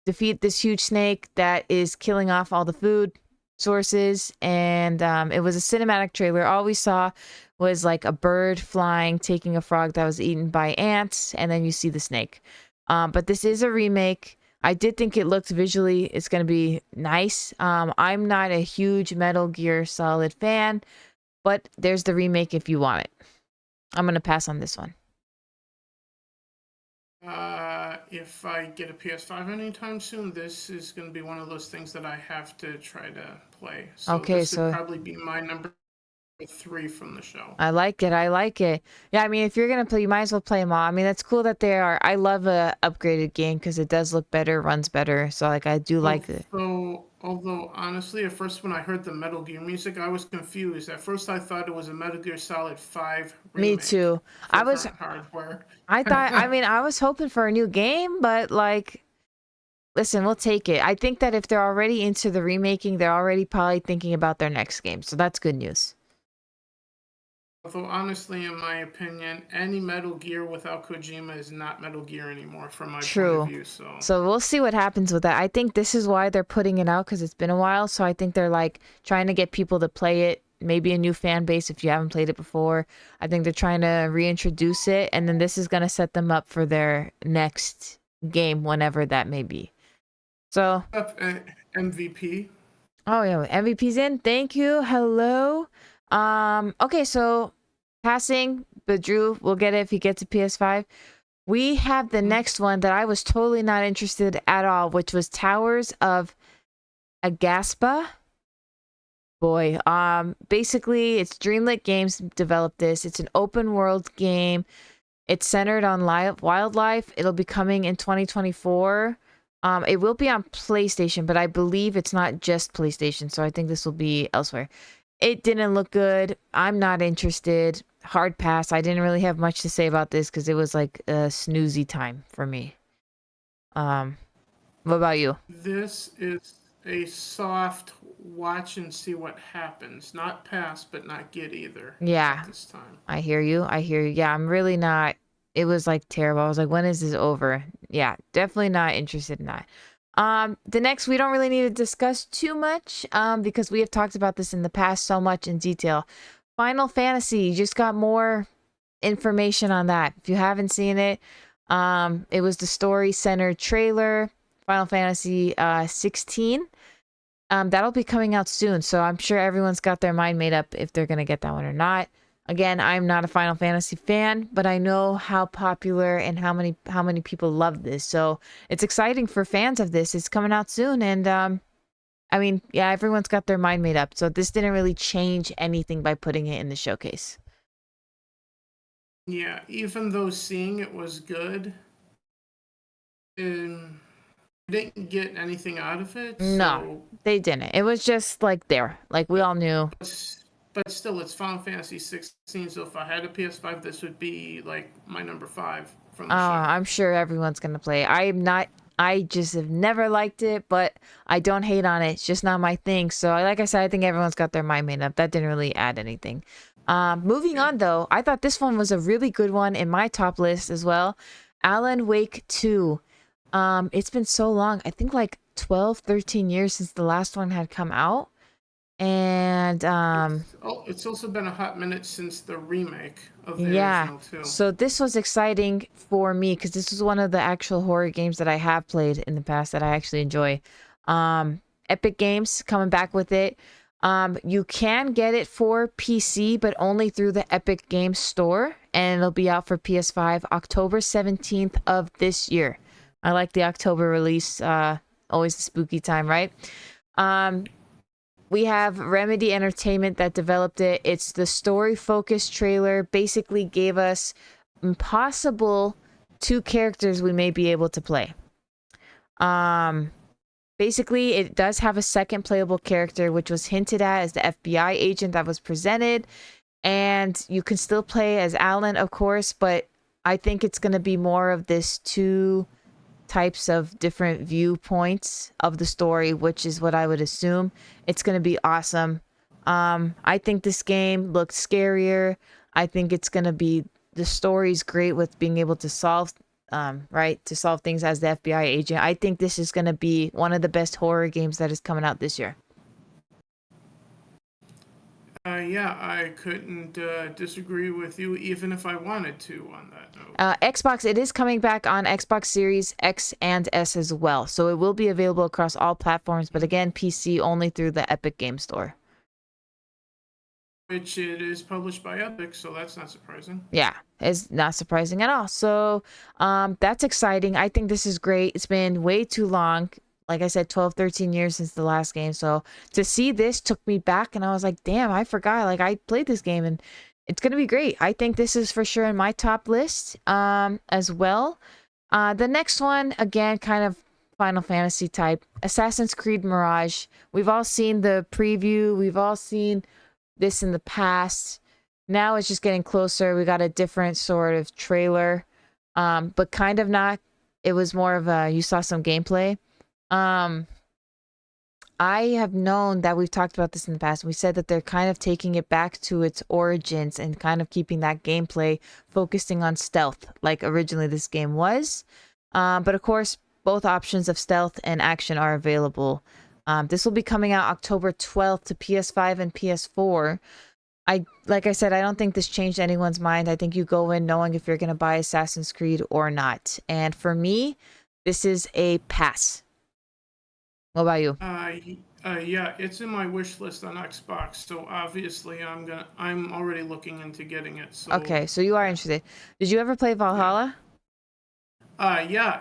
defeat this huge snake that is killing off all the food sources, and it was a cinematic trailer. All we saw was like a bird flying, taking a frog that was eaten by ants, and then you see the snake. But this is a remake. I did think it looked visually, it's going to be nice. I'm not a huge Metal Gear Solid fan, but there's the remake if you want it. I'm going to pass on this one. If I get a PS5 anytime soon, this is going to be one of those things that I have to try to play. So Okay, this would so probably be my number 3 from the show. I like it. I like it. Yeah, I mean, if you're gonna play, you might as well play them all. I mean, that's cool that they are. I love a upgraded game because it does look better, runs better. So like, I do like it. Although honestly, at first when I heard the Metal Gear music, I was confused. At first, I thought it was a Metal Gear Solid 5 Me remake too. for I was. current hardware. I thought. I mean, I was hoping for a new game, but like, listen, we'll take it. I think that if they're already into the remaking, they're already probably thinking about their next game. So that's good news. Although honestly, in my opinion, any Metal Gear without Kojima is not Metal Gear anymore, from my point of True. view. So So we'll see what happens with that. I think this is why they're putting it out because it's been a while. So I think they're like trying to get people to play it, maybe a new fan base if you haven't played it before. I think they're trying to reintroduce it, and then this is going to set them up for their next game, whenever that may be. So, up MVP. oh yeah, MVP's in. Thank you. Hello. Okay, so passing, but Drew will get it if he gets a PS5. We have the next one that I was totally not interested at all, which was Towers of Agaspa. Boy, basically it's Dreamlit Games developed this. It's an open world game. It's centered on wildlife. It'll be coming in 2024. It will be on PlayStation, but I believe it's not just PlayStation, so I think this will be elsewhere. It didn't look good. I'm not interested. Hard pass. I didn't really have much to say about this because it was like a snoozy time for me. Um, what about you? This is a soft watch and see what happens. Not pass, but not get either at Yeah, this time. I hear you. I hear you. Yeah, I'm really not. It was like terrible. I was like, when is this over? Yeah, definitely not interested in that. The next we don't really need to discuss too much, because we have talked about this in the past so much in detail. Final Fantasy, you just got more information on that. If you haven't seen it, it was the story-centered trailer, Final Fantasy 16. That'll be coming out soon, so I'm sure everyone's got their mind made up if they're gonna get that one or not. Again, I'm not a Final Fantasy fan, but I know how popular and how many people love this. So it's exciting for fans of this. It's coming out soon, and I mean, yeah, everyone's got their mind made up. So this didn't really change anything by putting it in the showcase. Yeah, even though seeing it was good, And didn't get anything out of it, No, so they didn't. It was just like there. Like we all knew. but still, it's Final Fantasy 16. So if I had a PS5, this would be like my number 5 from the show. I'm sure everyone's gonna play. I'm not. I just have never liked it, but I don't hate on it. It's just not my thing. So, like I said, I think everyone's got their mind made up. That didn't really add anything. Moving Okay. on though, I thought this one was a really good one in my top list as well. Alan Wake 2. It's been so long. I think like 12, 13 years since the last one had come out. And It's also been a hot minute since the remake of the yeah. original too. So this was exciting for me because this was one of the actual horror games that I have played in the past that I actually enjoy. Um, Epic Games coming back with it. You can get it for PC, but only through the Epic Games Store, and it'll be out for PS5 October 17th of this year. I like the October release. Always the spooky time, right? Um, we have Remedy Entertainment that developed it. It's the story focused trailer, basically gave us impossible two characters we may be able to play. Um Basically it does have a second playable character which was hinted at as the FBI agent that was presented, and you can still play as Alan of course, but I think it's going to be more of this two types of different viewpoints of the story, which is what I would assume. It's going to be awesome. I think this game looked scarier. I think it's going to be, the story's great with being able to solve, right, to solve things as the FBI agent. I think this is going to be one of the best horror games that is coming out this year. Yeah, I couldn't disagree with you even if I wanted to on that note. Xbox, it is coming back on Xbox Series X and S as well. So it will be available across all platforms, but again, PC only through the Epic Game Store. Which it is published by Epic, so that's not surprising. Yeah, it's not surprising at all. So that's exciting. I think this is great. It's been way too long. Like I said, 12, 13 years since the last game. So to see this took me back and I was like, damn, I forgot. Like I played this game and it's going to be great. I think this is for sure in my top list as well. The next one, again, kind of Final Fantasy type, Assassin's Creed Mirage. We've all seen the preview. We've all seen this in the past. Now it's just getting closer. We got a different sort of trailer, but kind of not. It was more of a, you saw some gameplay. Um, I have known that we've talked about this in the past. We said that they're kind of taking it back to its origins and kind of keeping that gameplay focusing on stealth, like originally this game was. But of course, both options of stealth and action are available. This will be coming out October 12th to PS5 and PS4. Like I said, I don't think this changed anyone's mind. I think you go in knowing if you're going to buy Assassin's Creed or not. And for me, this is a pass. What about you? Yeah, it's in my wish list on Xbox, so obviously I'm already looking into getting it. So Okay, so you are yeah, interested. Did you ever play yeah, Valhalla? yeah.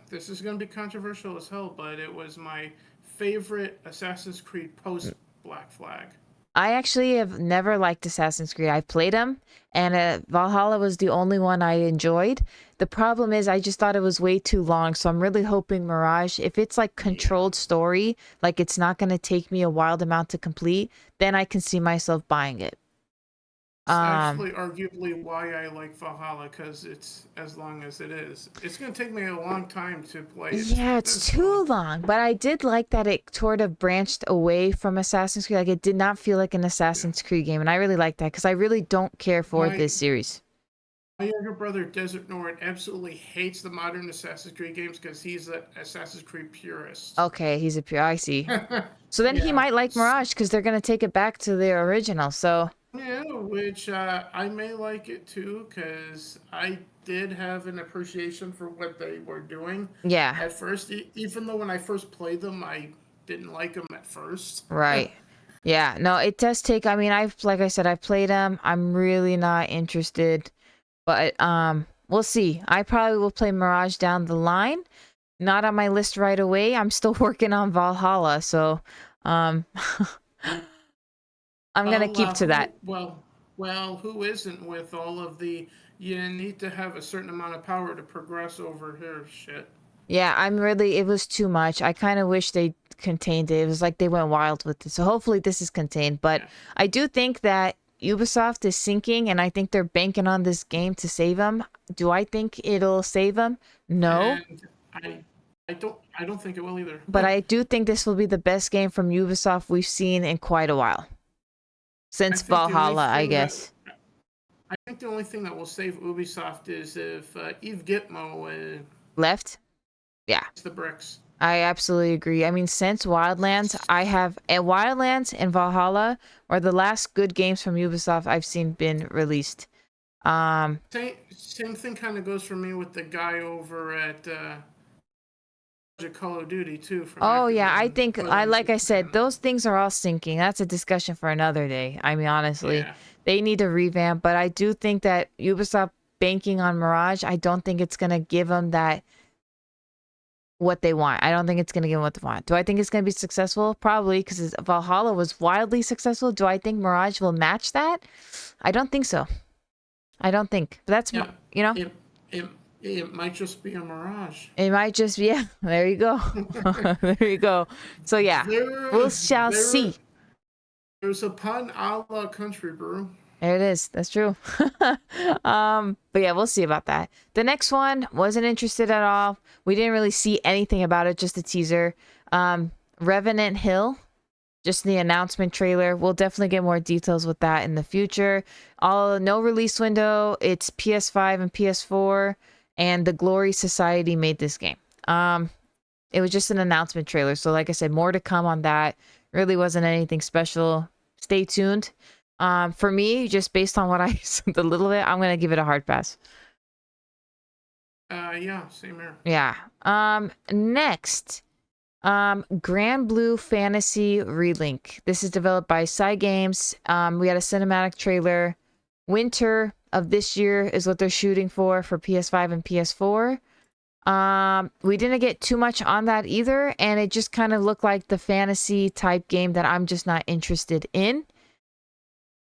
This is gonna be controversial as hell, but it was my favorite Assassin's Creed post Black Flag. I actually have never liked Assassin's Creed. I played them, and Valhalla was the only one I enjoyed. The problem is, I just thought it was way too long. So I'm really hoping Mirage, if it's like Yeah. controlled story, like it's not going to take me a wild amount to complete, then I can see myself buying it. It's Um, actually arguably why I like Valhalla, because it's as long as it is. It's gonna take me a long time to play it yeah, it's this long. too long, but I did like that it sort of branched away from Assassin's Creed. Like it did not feel like an Yeah. Assassin's Creed game, and I really like that because I really don't care for My this series. my younger brother Desert Norn absolutely hates the modern Assassin's Creed games because he's an Assassin's Creed purist. Okay, he's a pure. I see. So then he Yeah. might like Mirage because they're gonna take it back to their original. So Yeah, which I may like it too, because I did have an appreciation for what they were doing yeah, at first. Even though when I first played them, I didn't like them at first. right. Yeah, no, it does take. I mean, I've like I said, I played them. I'm really not interested, but we'll see. I probably will play Mirage down the line. Not on my list right away. I'm still working on Valhalla, so um, I'm gonna Well, keep to that. Well, who isn't with all of the you need to have a certain amount of power to progress over here shit? Yeah, it was too much. I kind of wish they contained it. It was like they went wild with it. So hopefully this is contained. But Yeah. I do think that Ubisoft is sinking and I think they're banking on this game to save them. Do I think it'll save them? No. And I don't think it will either. But I do think this will be the best game from Ubisoft we've seen in quite a while. I Since think the only Valhalla, I thing that guess. I think the only thing that will save Ubisoft is if Eve Gitmo Left? Yeah. is the bricks. I absolutely agree. I mean, since Wildlands, I have and Wildlands and Valhalla are the last good games from Ubisoft I've seen been released. Same thing kind of goes for me with the guy over at Call of Duty too from Oh yeah, I Activision. think But like I said, those things are all sinking. That's a discussion for another day. I mean, honestly, yeah, they need to revamp, but I do think that Ubisoft banking on Mirage, I don't think it's gonna give them that what they want. I don't think it's gonna give them what they want. Do I think it's gonna be successful? Probably, because Valhalla was wildly successful. Do I think Mirage will match that? I don't think so. I don't think. But that's yeah. you know, It it it might just be a mirage. it might just be. Yeah. There you go. There you go. So yeah, There we shall there see. there's a pun a la Country Brew. There it is. That's true. But yeah, we'll see about that. The next one wasn't interested at all. We didn't really see anything about it, just a teaser. Revenant Hill, just the announcement trailer. We'll definitely get more details with that in the future. No release window. It's PS5 and PS4, and the Glory Society made this game. It was just an announcement trailer. So like I said, more to come on that. Really wasn't anything special. Stay tuned. For me, just based on what I the little bit, I'm gonna give it a hard pass. Yeah, same here. Yeah. Next, Grand Blue Fantasy Relink. This is developed by Cygames. We had a cinematic trailer. Winter of this year is what they're shooting for PS5 and PS4. We didn't get too much on that either, and it just kind of looked like the fantasy type game that I'm just not interested in.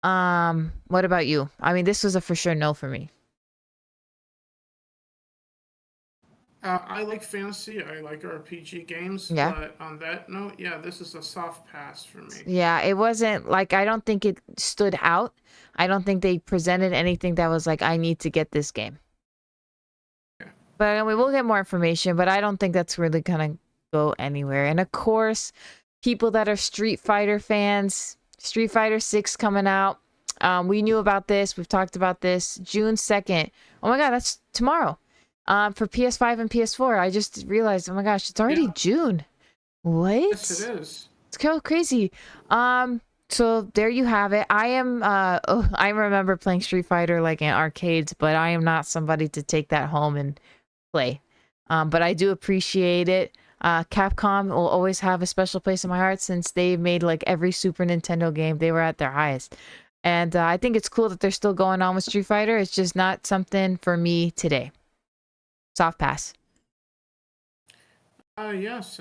What about you? I mean, this was a for sure no for me. I like fantasy. I like RPG games, Yeah. but on that note, yeah, this is a soft pass for me. Yeah, it wasn't like I don't think it stood out. I don't think they presented anything that was like I need to get this game. Yeah. But I mean, we'll get more information, but I don't think that's really gonna go anywhere. And of course, people that are Street Fighter fans, Street Fighter 6 coming out. We knew about this. We've talked about this. June 2nd. Oh my God, that's tomorrow. For PS5 and PS4. I just realized, oh my gosh, it's already Yeah. June. What? Yes, it is. It's so crazy. So there you have it. I remember playing Street Fighter like in arcades, but I am not somebody to take that home and play. But I do appreciate it. Capcom will always have a special place in my heart since they've made like every Super Nintendo game. They were at their highest. And I think it's cool that they're still going on with Street Fighter. It's just not something for me today. Soft pass. Yes.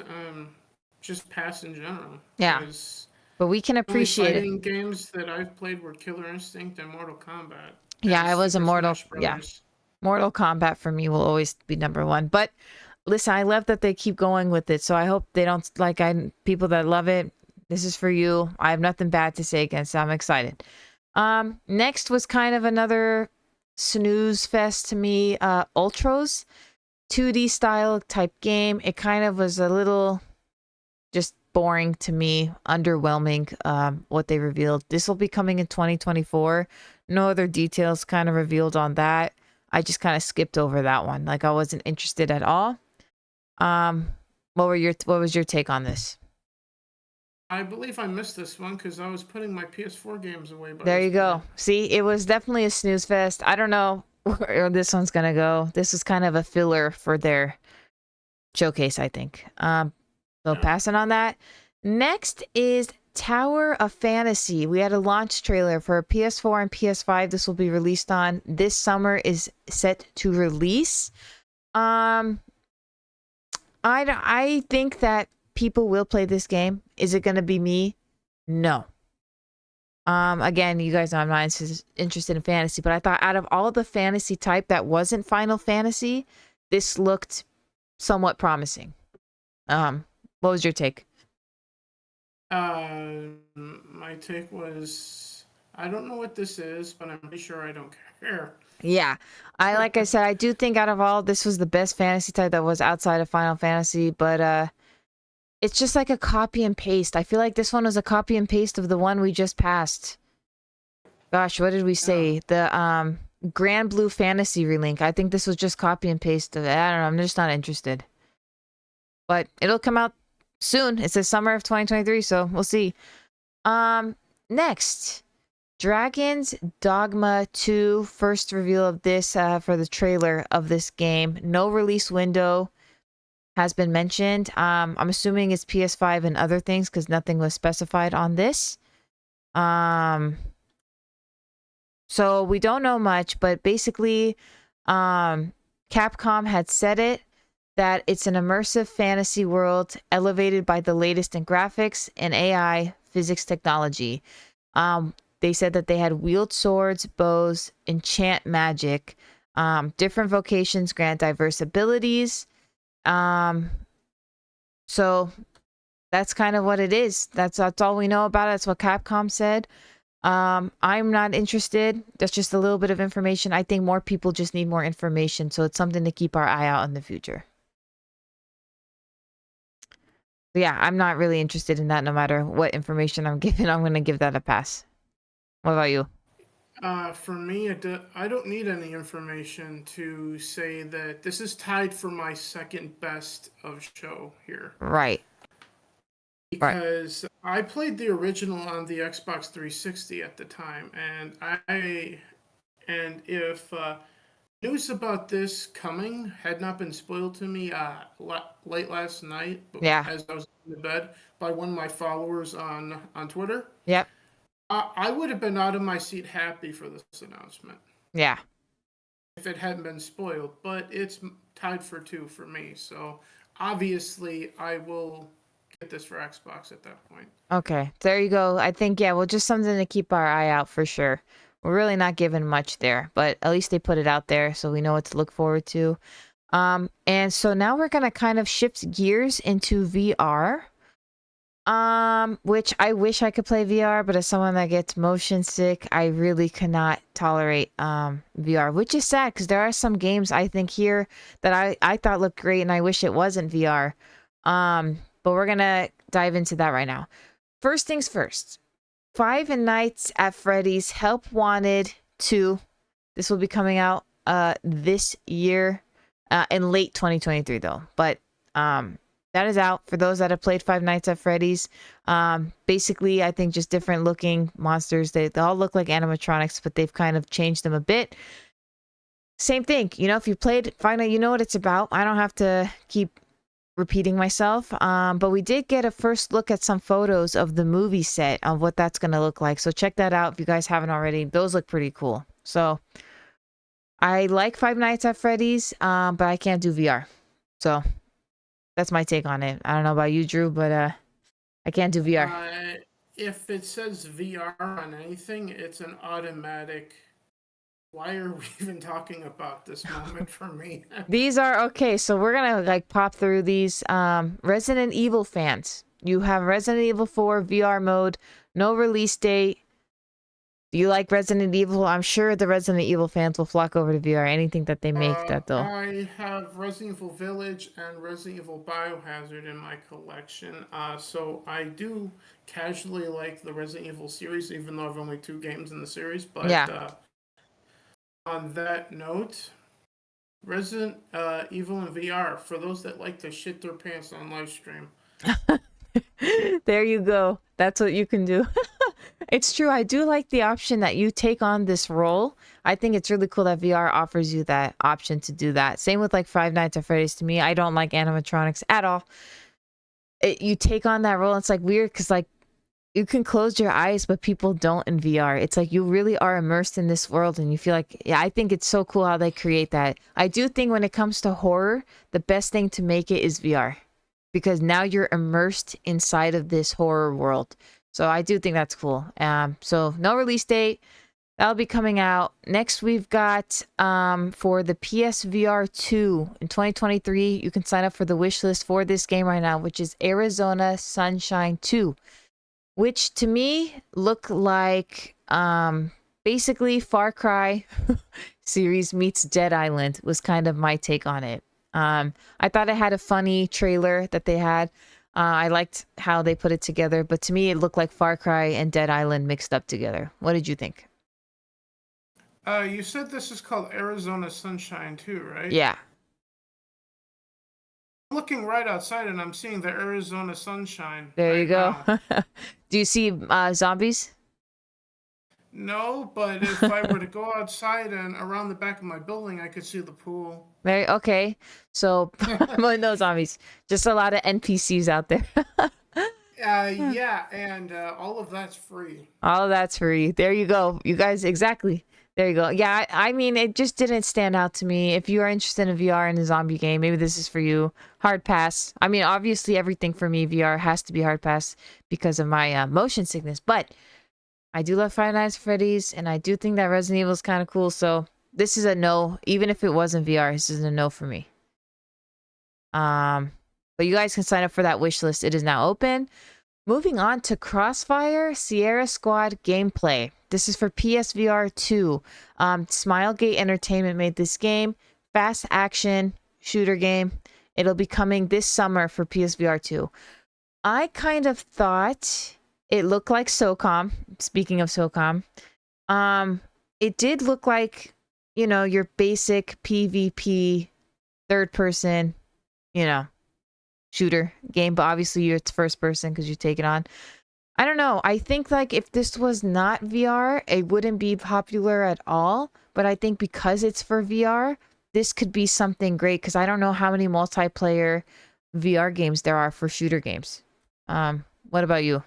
Just pass in general. Yeah. 'Cause But we can the only appreciate it. fighting games that I've played were Killer Instinct and Mortal Kombat. Yeah, And I was a Super Mortal. Smash Yeah. Brothers. Mortal Kombat for me will always be number one. But listen, I love that they keep going with it. So I hope they don't people that love it. This is for you. I have nothing bad to say against it. I'm excited. Next was kind of another snooze fest to me. Ultros, 2D style type game. It kind of was a little just boring to me, underwhelming. What they revealed. This will be coming in 2024. No other details kind of revealed on that. I just kind of skipped over that one. Like I wasn't interested at all. What was your take on this? I believe I missed this one because I was putting my PS4 games away. By There this you go. point. See, it was definitely a snooze fest. I don't know where this one's gonna go. This is kind of a filler for their showcase, I think. So Yeah. passing on that. Next is Tower of Fantasy. We had a launch trailer for PS4 and PS5. This will be released on this summer. Is set to release. I think that people will play this game. Is it going to be me? No. Again, you guys know I'm not interested in fantasy, but I thought out of all the fantasy type that wasn't Final Fantasy, this looked somewhat promising. What was your take? My take was I don't know what this is, but I'm pretty sure I don't care. Yeah, like I said, I do think out of all, this was the best fantasy type that was outside of Final Fantasy, but it's just like a copy and paste. I feel like this one was a copy and paste of the one we just passed. Gosh, what did we Yeah. say? The Grand Blue Fantasy relink. I think this was just copy and paste of it. I don't know. I'm just not interested. But it'll come out soon. It says summer of 2023, so we'll see. Next, Dragon's Dogma 2, first reveal of this for the trailer of this game. No release window has been mentioned. I'm assuming it's PS5 and other things because nothing was specified on this. So we don't know much, but basically, Capcom had said it that it's an immersive fantasy world elevated by the latest in graphics and AI physics technology. They said that they had wield swords, bows, enchant magic. Different vocations grant diverse abilities. So that's kind of what it is. That's all we know about it. That's what Capcom said. I'm not interested. That's just a little bit of information. I think more people just need more information, so it's something to keep our eye out in the future. But yeah, I'm not really interested in that. No matter what information I'm given, I'm gonna give that a pass. What about you? For me, I don't need any information to say that this is tied for my second best of show here. Right, right, Because I played the original on the Xbox 360 at the time, and if news about this coming had not been spoiled to me late last night yeah, as I was in bed by one of my followers on Twitter, yep, I would have been out of my seat happy for this announcement yeah. if it hadn't been spoiled. But it's tied for two for me, so obviously I will get this for Xbox at that point. Okay, there you go. I think yeah, well, just something to keep our eye out for sure. We're really not given much there, but at least they put it out there, so we know what to look forward to. And so now we're gonna kind of shift gears into VR. Which I wish I could play VR, but as someone that gets motion sick, I really cannot tolerate VR, which is sad because there are some games I think here that I thought looked great and I wish it wasn't VR. But we're gonna dive into that right now. First things first. Five Nights at Freddy's Help Wanted 2. This will be coming out this year in late 2023 though. But that is out for those that have played Five Nights at Freddy's. Basically, I think just different looking monsters. They all look like animatronics, but they've kind of changed them a bit. Same thing, you know, if you played Five Nights, you know what it's about. I don't have to keep repeating myself. But we did get a first look at some photos of the movie set of what that's going to look like. So check that out if you guys haven't already. Those look pretty cool. So I like Five Nights at Freddy's, but I can't do VR. So that's my take on it. I don't know about you, Drew, but I can't do VR. If it says VR on anything, it's an automatic. Why are we even talking about this moment for me? These are okay, so we're gonna like pop through these. Resident Evil fans. You have Resident Evil 4 VR mode, no release date. Do you like Resident Evil? I'm sure the Resident Evil fans will flock over to VR. Anything that they make that they'll. I have Resident Evil Village and Resident Evil Biohazard in my collection, so I do casually like the Resident Evil series, even though I've only two games in the series. But Yeah. on that note, Resident Evil in VR for those that like to shit their pants on live stream. There you go. That's what you can do. It's true. I do like the option that you take on this role. I think it's really cool that VR offers you that option to do that. Same with like Five Nights at Freddy's. To me, I don't like animatronics at all. You take on that role. It's like weird because like you can close your eyes, but people don't in VR. It's like you really are immersed in this world and you feel like, yeah, I think it's so cool how they create that. I do think when it comes to horror, the best thing to make it is VR because now you're immersed inside of this horror world. So I do think that's cool. So no release date. That'll be coming out. Next, we've got for the PSVR 2 in 2023. You can sign up for the wish list for this game right now, which is Arizona Sunshine 2, which to me look like basically Far Cry series meets Dead Island was kind of my take on it. I thought it had a funny trailer that they had. I liked how they put it together, but to me it looked like Far Cry and Dead Island mixed up together. What did you think? You said this is called Arizona Sunshine too, right? Yeah, I'm looking right outside and I'm seeing the Arizona sunshine there you right go. now. Do you see zombies? No, but if I were to go outside and around the back of my building, I could see the pool. Very okay. So well, no zombies, just a lot of NPCs out there. Yeah, and all of that's free. All of that's free. There you go. You guys, exactly. There you go. Yeah, I mean, it just didn't stand out to me. If you are interested in VR and a zombie game, maybe this is for you. Hard pass. I mean, obviously, everything for me, VR has to be hard pass because of my motion sickness. But I do love Five Nights at Freddy's, and I do think that Resident Evil is kind of cool. So this is a no. Even if it wasn't VR, this is a no for me. But you guys can sign up for that wish list. It is now open. Moving on to Crossfire Sierra Squad gameplay. This is for PSVR 2. Smilegate Entertainment made this game. Fast action shooter game. It'll be coming this summer for PSVR 2. I kind of thought it looked like SOCOM. Speaking of SOCOM, it did look like, your basic PvP third person, shooter game, but obviously it's first person because you take it on. I don't know. I think like if this was not VR, it wouldn't be popular at all. But I think because it's for VR, this could be something great because I don't know how many multiplayer VR games there are for shooter games. What about you?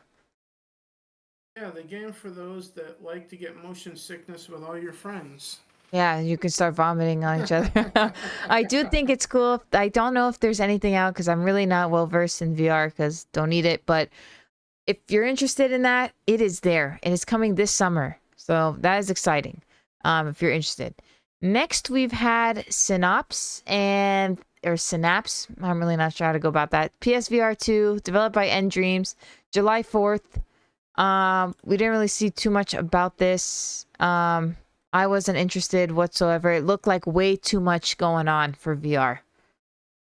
Yeah, the game for those that like to get motion sickness with all your friends. Yeah, you can start vomiting on each other. I do think it's cool. I don't know if there's anything out because I'm really not well versed in VR because don't need it. But if you're interested in that, it is there and it's coming this summer. So that is exciting. If you're interested. Next, we've had Synapse. I'm really not sure how to go about that. PSVR 2, developed by End Dreams, July 4th. We didn't really see too much about this. I wasn't interested whatsoever. It looked like way too much going on for VR.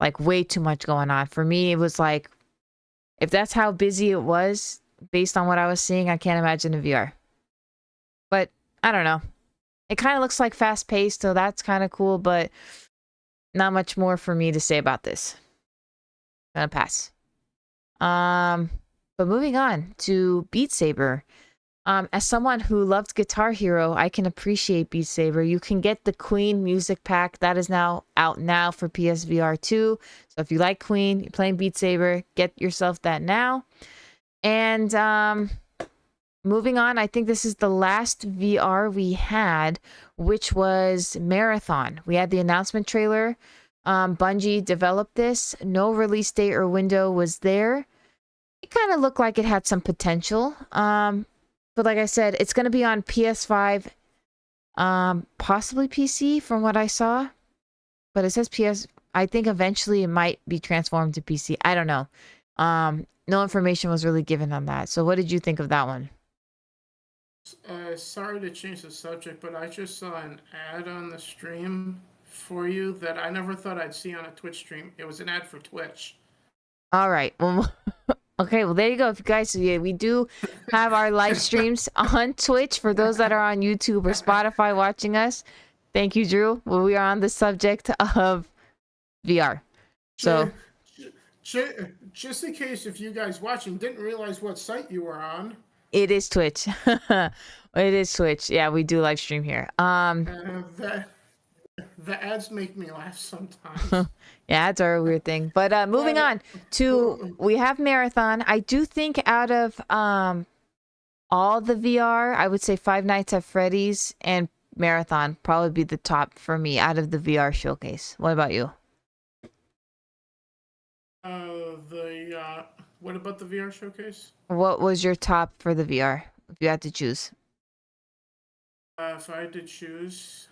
Like way too much going on. For me, it was like, if that's how busy it was, based on what I was seeing, I can't imagine a VR. But I don't know. It kind of looks like fast paced, so that's kind of cool, but not much more for me to say about this. Gonna pass. But moving on to Beat Saber. As someone who loved Guitar Hero, I can appreciate Beat Saber. You can get the Queen music pack that is now out now for PSVR 2. So if you like Queen, you're playing Beat Saber, get yourself that now. And moving on, I think this is the last VR we had, which was Marathon. We had the announcement trailer. Bungie developed this. No release date or window was there. It kind of looked like it had some potential. But like I said, it's going to be on PS5, possibly PC from what I saw. But it says PS. I think eventually it might be transformed to PC. I don't know. No information was really given on that. So what did you think of that one? Sorry to change the subject, but I just saw an ad on the stream for you that I never thought I'd see on a Twitch stream. It was an ad for Twitch. All right. Well, okay. Well, there you go. If you guys, yeah, we do have our live streams on Twitch for those that are on YouTube or Spotify watching us. Thank you, Drew. Well, we are on the subject of VR. So Just in case if you guys watching didn't realize what site you were on, it is Twitch. It is Twitch. Yeah, we do live stream here. the ads make me laugh sometimes. Yeah, it's a weird thing. But moving on to, we have Marathon. I do think out of all the VR, I would say Five Nights at Freddy's and Marathon probably be the top for me out of the VR showcase. What about you? The What about the VR showcase? What was your top for the VR if you had to choose? If I had to choose,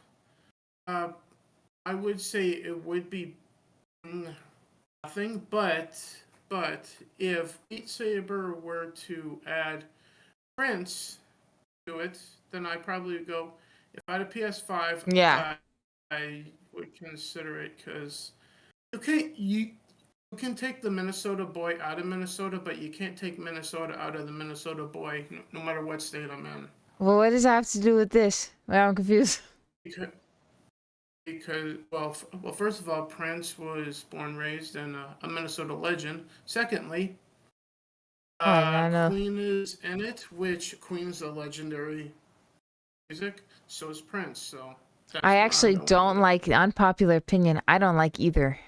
uh, I would say it would be nothing. But if Beat Saber were to add Prince to it, then I probably would go. If I had a PS5, Yeah. I would consider it because you can take the Minnesota boy out of Minnesota, but you can't take Minnesota out of the Minnesota boy, no matter what state I'm in. Well, what does that have to do with this? Well, I'm confused. Because, well, first of all, Prince was born and raised in a Minnesota legend. Secondly, Oh, I did not know. Queen is in it, which Queen is a legendary music. So is Prince. So I that's where I'm actually going with don't it. like the unpopular opinion. I don't like either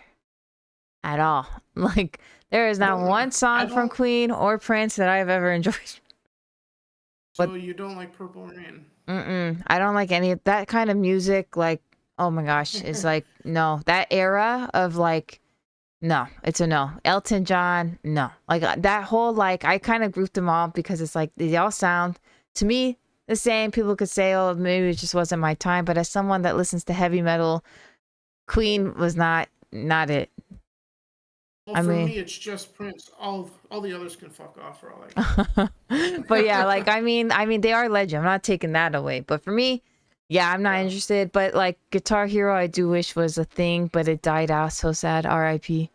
at all. Like, there is I not don't. one I song from don't. Queen or Prince that I've ever enjoyed. But So you don't like Purple Rain? I don't like any of that kind of music. Like, oh my gosh, it's like no. That era of like, no, it's a no. Elton John, no. Like that whole like, I kind of grouped them all because it's like they all sound to me the same. People could say, oh, maybe it just wasn't my time. But as someone that listens to heavy metal, Queen was not it. Well, I for mean, me, it's just Prince. All the others can fuck off for all but yeah, I like I mean, they are legend. I'm not taking that away. But for me, yeah, I'm not yeah. interested. But like Guitar Hero, I do wish was a thing, but it died out. So sad. R.I.P.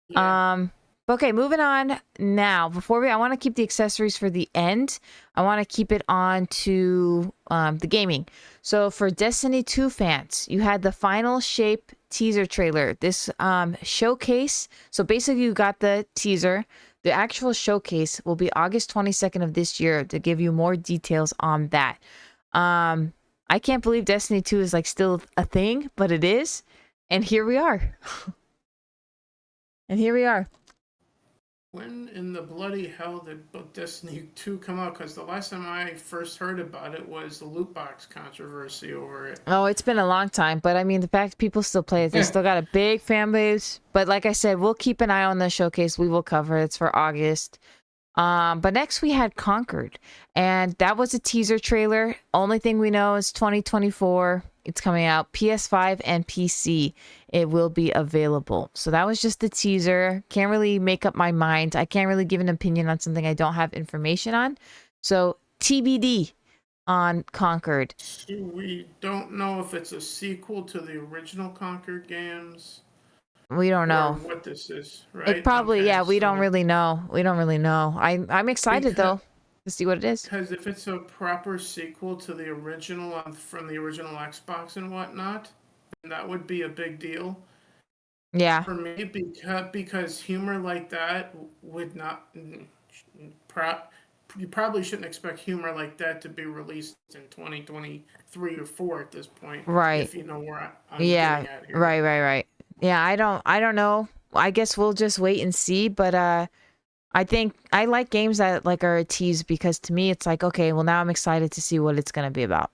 Yeah. Um. Okay, moving on now. I want to keep the accessories for the end. I want to keep it on to the gaming. So for Destiny 2 fans, you had the final shape teaser trailer. This showcase. So basically, you got the teaser. The actual showcase will be August 22nd of this year to give you more details on that. Um, I can't believe Destiny 2 is like still a thing, but it is. And here we are. And here we are. When in the bloody hell did Destiny 2 come out? Because the last time I first heard about it was the loot box controversy over it. Oh, it's been a long time, but I mean, the fact people still play it, they still got a big fan base. But like I said, we'll keep an eye on the showcase. We will cover it. It's for August. But next we had Conquered, and that was a teaser trailer. Only thing we know is 2024. It's coming out PS5 and PC. It will be available. So that was just the teaser. Can't really make up my mind. I can't really give an opinion on something I don't have information on. So TBD on Conquered. So we don't know if it's a sequel to the original Conquer games We don't or know. what this is, It right? probably, Okay, yeah, we don't so really know. We don't really know. I'm excited because though to see what it is. because if it's a proper sequel to the original from the original Xbox and whatnot, then that would be a big deal Yeah, for me because humor like that would not pro, you probably shouldn't expect humor like that to be released in 2023 or 4 at this point right. if you know where I'm Yeah, getting at here. right. Yeah, I don't know. I guess we'll just wait and see, but I think I like games that like are a tease because to me it's like, okay, well now I'm excited to see what it's going to be about.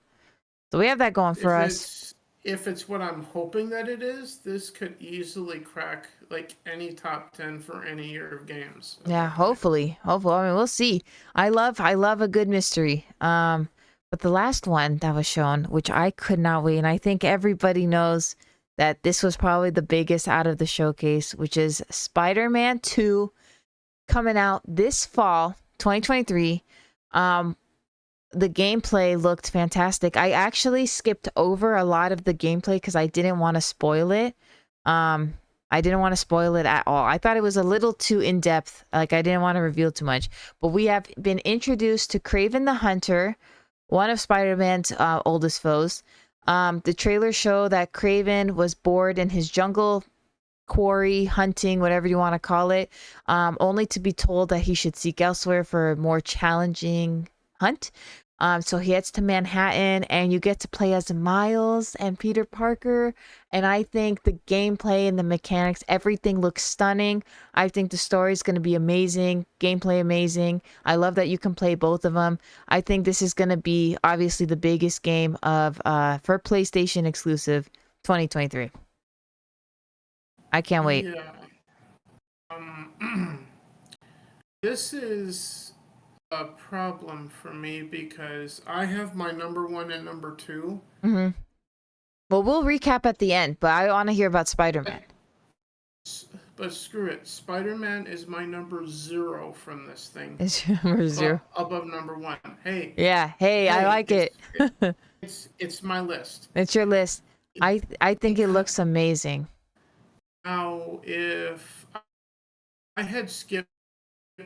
So we have that going for if us. it's if it's what I'm hoping that it is, this could easily crack like any top 10 for any year of games at Yeah, that point. hopefully. I mean, we'll see. I love a good mystery. But the last one that was shown, which I could not wait, and I think everybody knows that this was probably the biggest out of the showcase, which is Spider-Man 2 coming out this fall, 2023. Um, the gameplay looked fantastic. I actually skipped over a lot of the gameplay because I didn't want to spoil it. Um, I didn't want to spoil it at all. I thought it was a little too in depth. Like I didn't want to reveal too much. But we have been introduced to Kraven the Hunter, one of Spider-Man's oldest foes. The trailers show that Kraven was bored in his jungle quarry hunting, whatever you want to call it, only to be told that he should seek elsewhere for a more challenging hunt. So he heads to Manhattan, and you get to play as Miles and Peter Parker. And I think the gameplay and the mechanics, everything looks stunning. I think the story is going to be amazing, gameplay amazing. I love that you can play both of them. I think this is going to be obviously the biggest game of for PlayStation exclusive 2023. I can't wait. Yeah. Um This is a problem for me because I have my number one and number two. Hmm. Well, we'll recap at the end, but I want to hear about Spider-Man. But screw it, Spider-Man is my number zero from this thing, It's your number zero. above number one. Hey, Yeah. Hey, I hey, like it. it's my list. It's your list. I think it Because looks amazing. now, if I had skipped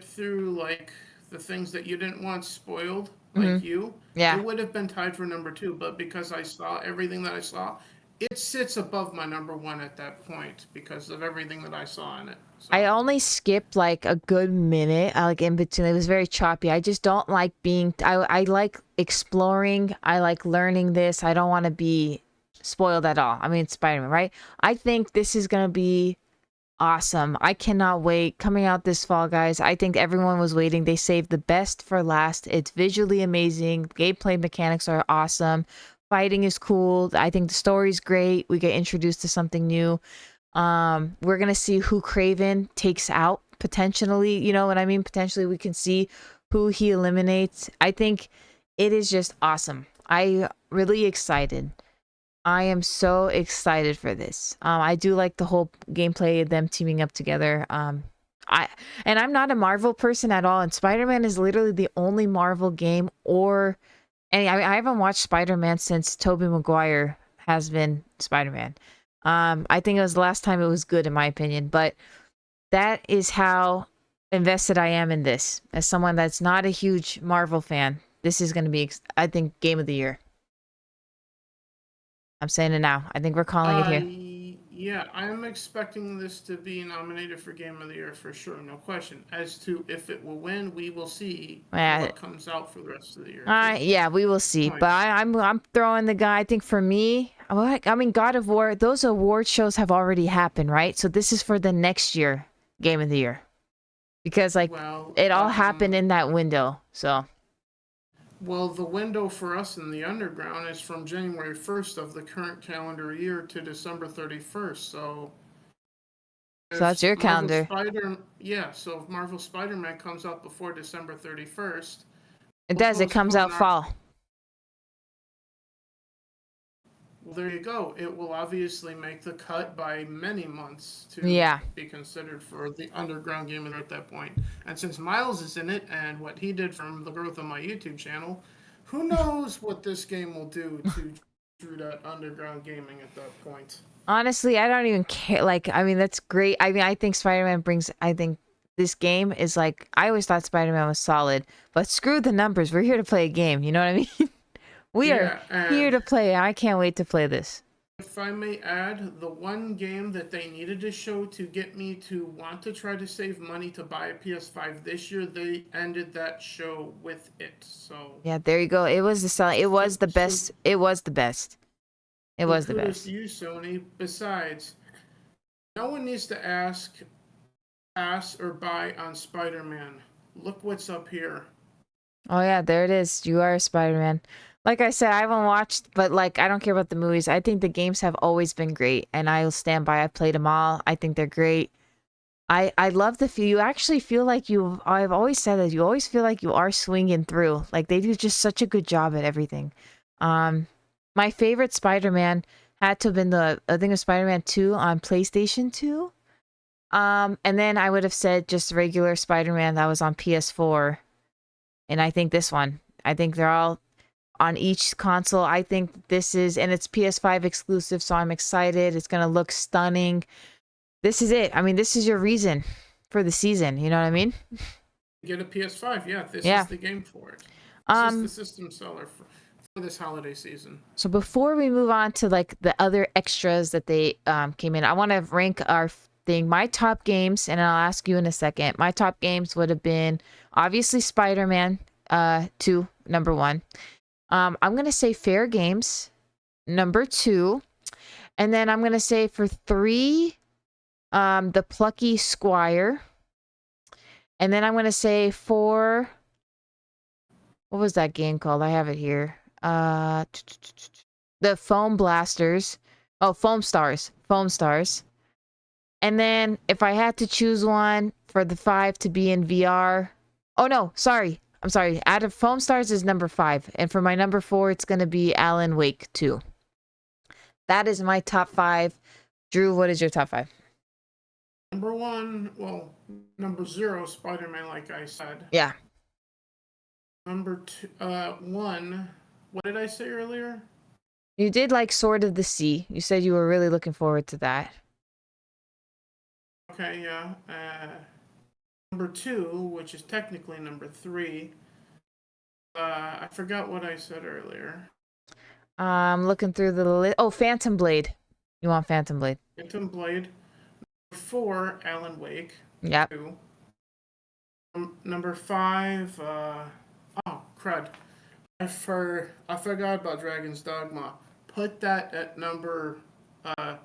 through like the things that you didn't want spoiled, Hmm. like you, it Yeah. would have been tied for number two. But because I saw everything that I saw, it sits above my number one at that point because of everything that I saw in it. I So, only skipped like a good minute, like in between. It was very choppy. I just don't like being. I like exploring. I like learning this. I don't want to be spoiled at all. I mean, it's Spider-Man, right? I think this is gonna be awesome. I cannot wait. Coming out this fall, guys. I think everyone was waiting. They saved the best for last. It's visually amazing. Gameplay mechanics are awesome. Fighting is cool. I think the story's great. We get introduced to something new. We're gonna see who Craven takes out potentially. You know what I mean? Potentially, we can see who he eliminates. I think it is just awesome. I really excited. I am so excited for this. I do like the whole gameplay of them teaming up together. I and I'm not a Marvel person at all, and Spider-Man is literally the only Marvel game or and I haven't watched Spider-Man since Tobey Maguire has been Spider-Man. I think it was the last time it was good in my opinion, but that is how invested I am in this. As someone that's not a huge Marvel fan, this is going to be, I think, game of the year. I'm saying it now. I think we're calling it here. yeah, I'm expecting this to be nominated for Game of the Year for sure, no question. As to if it will win, we will see Uh, what comes out for the rest of the year too. yeah, we will see. Point. But I'm throwing the guy. I think for me, I mean, God of War. Those award shows have already happened, right? So this is for the next year, Game of the Year, because like Well, it all happened in that window. So the window for us in the underground is from January 1st of the current calendar year to December 31st. So that's your calendar. So if Marvel Spider-Man comes out before December 31st, It we'll does. It comes postpone out our. fall. Well, there you go. It will obviously make the cut by many months to Yeah. be considered for the underground game at that point. And since Miles is in it and what he did from the growth of my YouTube channel, who knows what this game will do to through that underground gaming at that point. Honestly, I don't even care. Like, I mean, that's great. I mean, I think Spider-Man brings. I think this game is like. I always thought Spider-Man was solid, but screw the numbers. We're here to play a game. You know what I mean? We are Yeah, here and to play. I can't wait to play this. if I may add, the one game that they needed to show to get me to want to try to save money to buy a PS5 this year, they ended that show with it. So, Yeah, there you go. It was the sell. It was the so, best. It was the best. It so was the kudos to best. you, Sony. Besides, no one needs to pass or buy on Spider-Man. Look what's up here. Oh yeah, there it is. You are a Spider-Man. Like I said, I haven't watched, but like I don't care about the movies. I think the games have always been great, and I'll stand by. I played them all. I think they're great. I love the feel. You actually feel like you. I've always said that you always feel like you are swinging through. Like they do just such a good job at everything. Um, my favorite Spider-Man had to have been I think it was Spider-Man 2 on PlayStation 2. And then I would have said just regular Spider-Man that was on PS4, and I think this one. I think they're all on each console. I think this is, and it's PS5 exclusive, so I'm excited. It's gonna look stunning. This is it. I mean, this is your reason for the season. You know what I mean? Get a PS5. Yeah, this Yeah. is the game for it. This is the Um. system seller for this holiday season. So before we move on to like the other extras that they came in, I want to rank our thing. My top games, and I'll ask you in a second. My top games would have been obviously Spider-Man 2, number 1. I'm gonna say Fair Games, number 2, and then I'm gonna say for 3, the Plucky Squire, and then I'm gonna say 4. What was that game called? I have it here. The Foam Blasters. Oh, Foam Stars. Foam Stars. And then if I had to choose one for the 5 to be in VR. Oh no, sorry. I'm sorry. Out of Foam Stars is number 5. And for my number 4, it's going to be Alan Wake 2. That is my top 5. Drew, what is your top 5? Number 1, well, number 0, Spider-Man, like I said. Yeah. Number 2, 1, what did I say earlier? You did like Sword of the Sea. You said you were really looking forward to that. Okay, yeah. Number 2, which is technically number 3. I forgot what I said earlier. Looking through the list. Oh, Phantom Blade. You want Phantom Blade? Phantom Blade. Number 4, Alan Wake. Yep. 2. Number 5, oh, crud. I forgot about Dragon's Dogma. Put that at number uh,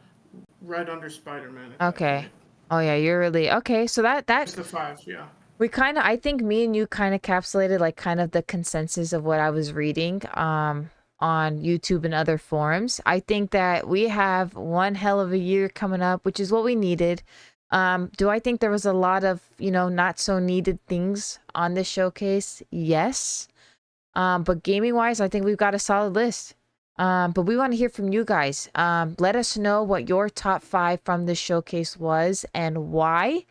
right under Spider-Man at that Okay. point. Oh yeah, you're really okay. So that Just the 5s, yeah. we kind of, I think me and you kind of capsulated like kind of the consensus of what I was reading on YouTube and other forums. I think that we have one hell of a year coming up, which is what we needed. Do I think there was a lot of, not so needed things on this showcase? Yes. But gaming wise, I think we've got a solid list. But we want to hear from you guys. Let us know what your top 5 from this showcase was and why.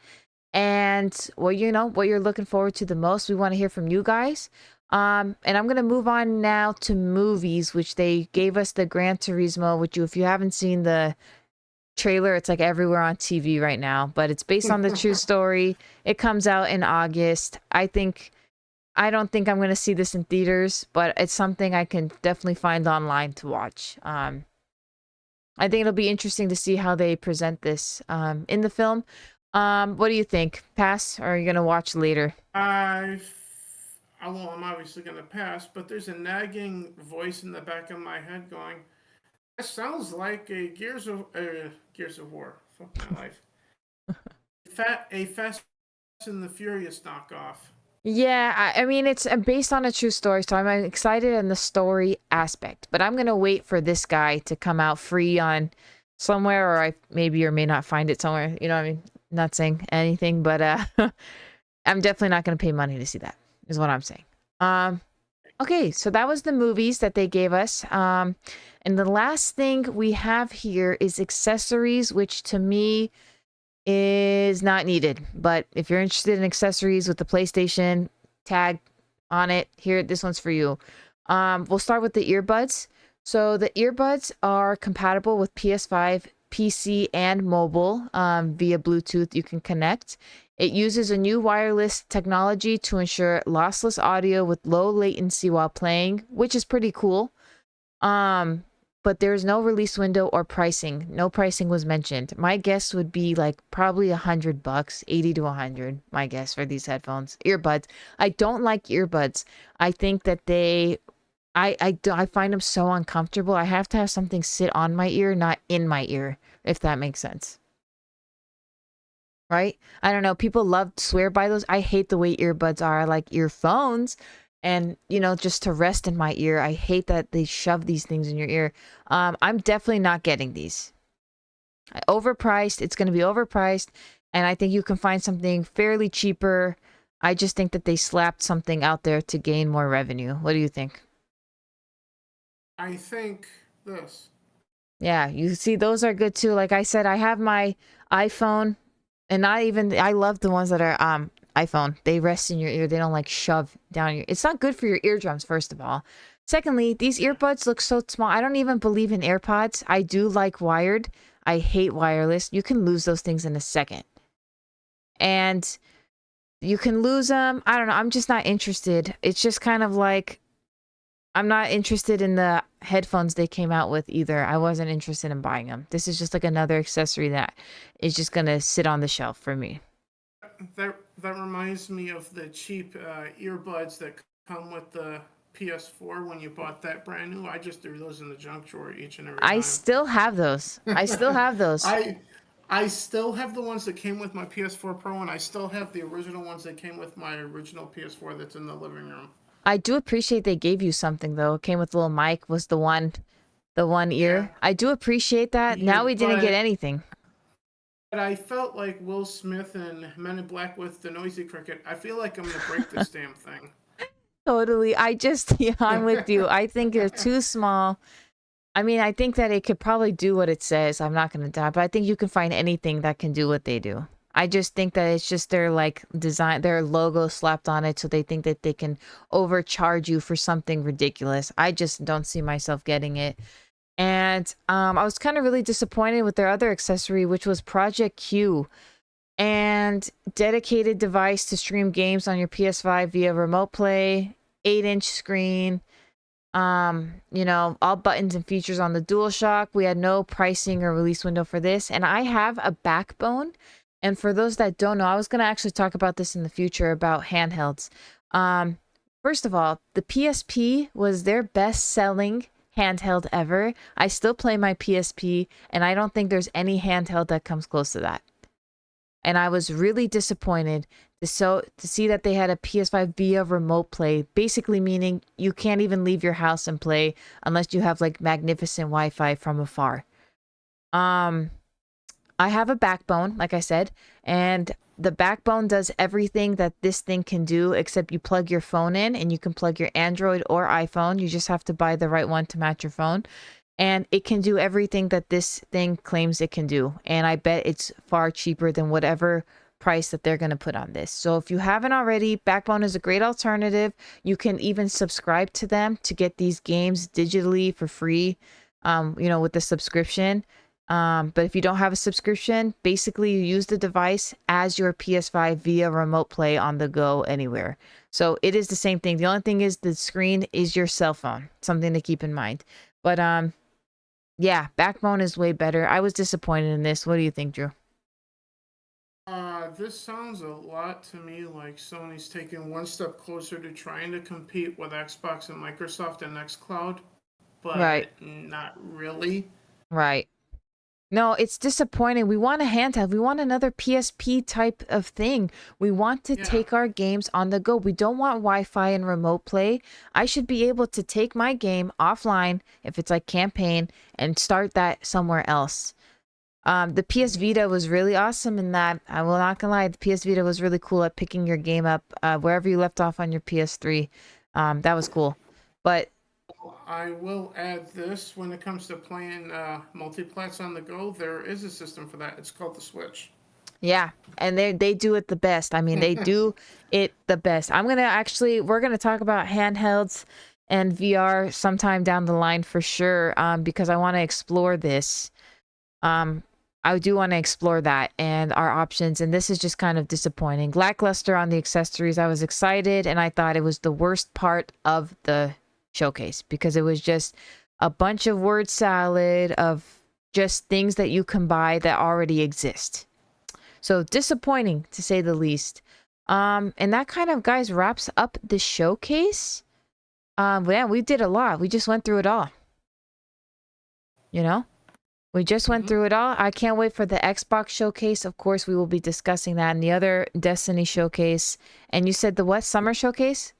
And what you're looking forward to the most. We want to hear from you guys. And I'm gonna move on now to movies, which they gave us the Gran Turismo, which if you haven't seen the trailer, it's like everywhere on TV right now. But it's based on the true story. It comes out in August. I don't think I'm gonna see this in theaters, but it's something I can definitely find online to watch. I think it'll be interesting to see how they present this in the film. What do you think? Pass, or are you gonna watch later? I, well, I'm obviously going to pass, but there's a nagging voice in the back of my head going, that sounds like a Gears of War. Fuck my life. A Fast and the Furious knockoff. Yeah, I mean it's based on a true story, so I'm excited in the story aspect. But I'm gonna wait for this guy to come out free on somewhere, or I maybe or may not find it somewhere. You know what I mean? Not saying anything, but I'm definitely not gonna pay money to see that. Is what I'm saying. Okay, so that was the movies that they gave us. And the last thing we have here is accessories, which to me is not needed. But if you're interested in accessories with the PlayStation tag on it, here, this one's for you. We'll start with the earbuds. So the earbuds are compatible with PS5, PC, and mobile via Bluetooth. You can connect. It uses a new wireless technology to ensure lossless audio with low latency while playing, which is pretty cool. But there's no release window or pricing. No pricing was mentioned. My guess would be like probably $100, 80 to 100. My guess for these headphones, earbuds. I don't like earbuds. I think that I find them so uncomfortable. I have to have something sit on my ear, not in my ear, if that makes sense. Right? I don't know. People love swear by those. I hate the way earbuds are. I like earphones and, just to rest in my ear. I hate that they shove these things in your ear. I'm definitely not getting these. Overpriced. It's going to be overpriced. And I think you can find something fairly cheaper. I just think that they slapped something out there to gain more revenue. What do you think? I think this. Yeah, you see, those are good too. Like I said, I have my iPhone. And not even, I love the ones that are iPhone. They rest in your ear. They don't like shove down your. It's not good for your eardrums, first of all. Secondly, these earbuds look so small. I don't even believe in AirPods. I do like wired. I hate wireless. You can lose those things in a second. And you can lose them. I don't know. I'm just not interested. It's just kind of like, I'm not interested in the headphones they came out with either. I wasn't interested in buying them. This is just like another accessory that is just going to sit on the shelf for me. That reminds me of the cheap earbuds that come with the PS4 when you bought that brand new. I just threw those in the junk drawer each and every I time. still have those. I still have those. I still have the ones that came with my PS4 Pro, and I still have the original ones that came with my original PS4 that's in the living room. I do appreciate they gave you something though. It came with a little mic, was the one Yeah, ear. I do appreciate that. yeah, Now we didn't get anything. I felt like Will Smith and Men in Black with the noisy cricket. I feel like I'm gonna break this damn thing. Totally. I just, yeah, I'm with you. I think they're too small. I mean, I think that it could probably do what it says. I'm not going to die, but I think you can find anything that can do what they do. I just think that it's just their like design, their logo slapped on it, so they think that they can overcharge you for something ridiculous. I just don't see myself getting it. And I was kind of really disappointed with their other accessory, which was Project Q, and dedicated device to stream games on your PS5 via remote play, 8-inch screen, all buttons and features on the DualShock. We had no pricing or release window for this, and I have a backbone. And for those that don't know, I was going to actually talk about this in the future about handhelds. um First of all, the PSP was their best selling handheld ever. I still play my PSP, and I don't think there's any handheld that comes close to that. And I was really disappointed to see that they had a PS5 via remote play, basically meaning you can't even leave your house and play unless you have like magnificent Wi-Fi from afar. Um, I have a backbone, like I said, and the backbone does everything that this thing can do, except you plug your phone in, and you can plug your Android or iPhone. You just have to buy the right one to match your phone. And it can do everything that this thing claims it can do. And I bet it's far cheaper than whatever price that they're going to put on this. So if you haven't already, Backbone is a great alternative. You can even subscribe to them to get these games digitally for free, with the subscription. But if you don't have a subscription, basically you use the device as your PS5 via remote play on the go anywhere. So it is the same thing. The only thing is the screen is your cell phone. Something to keep in mind. But yeah, Backbone is way better. I was disappointed in this. What do you think, Drew? This sounds a lot to me like Sony's taking one step closer to trying to compete with Xbox and Microsoft and xCloud, Right, but not really. right. No, it's disappointing. We want a handheld. We want another PSP type of thing. We want to Yeah. take our games on the go. We don't want Wi-Fi and remote play. I should be able to take my game offline if it's like campaign and start that somewhere else. The PS Vita was really awesome in that. I will not gonna lie, the PS Vita was really cool at picking your game up wherever you left off on your PS3. That was cool. But I will add this when it comes to playing multiplats on the go. There is a system for that. It's called the Switch. yeah, and they do it the best. I mean, they do it the best. We're gonna talk about handhelds and VR sometime down the line for sure. Because I want to explore this. Um, I do want to explore that and our options. And this is just kind of disappointing. Lackluster on the accessories. I was excited, and I thought it was the worst part of the showcase because it was just a bunch of word salad of just things that you can buy that already exist. So disappointing to say the least. And that kind of, guys, wraps up the showcase. Yeah, we did a lot. We just went through it all. You know, we just went Mm-hmm. through it all. I can't wait for the Xbox showcase. Of course, we will be discussing that and the other Destiny showcase. And you said the what? Summer showcase?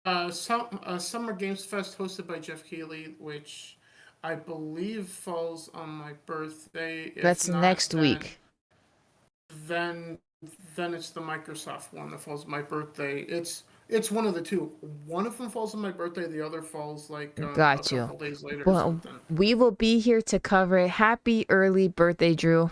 Summer Games Fest hosted by Jeff Keighley, which I believe falls on my birthday. If That's not, next week. then then it's the Microsoft one that falls on my birthday. It's one of the two. One of them falls on my birthday. The other falls like a Got you. couple days later or Well, something. we will be here to cover it. Happy early birthday, Drew.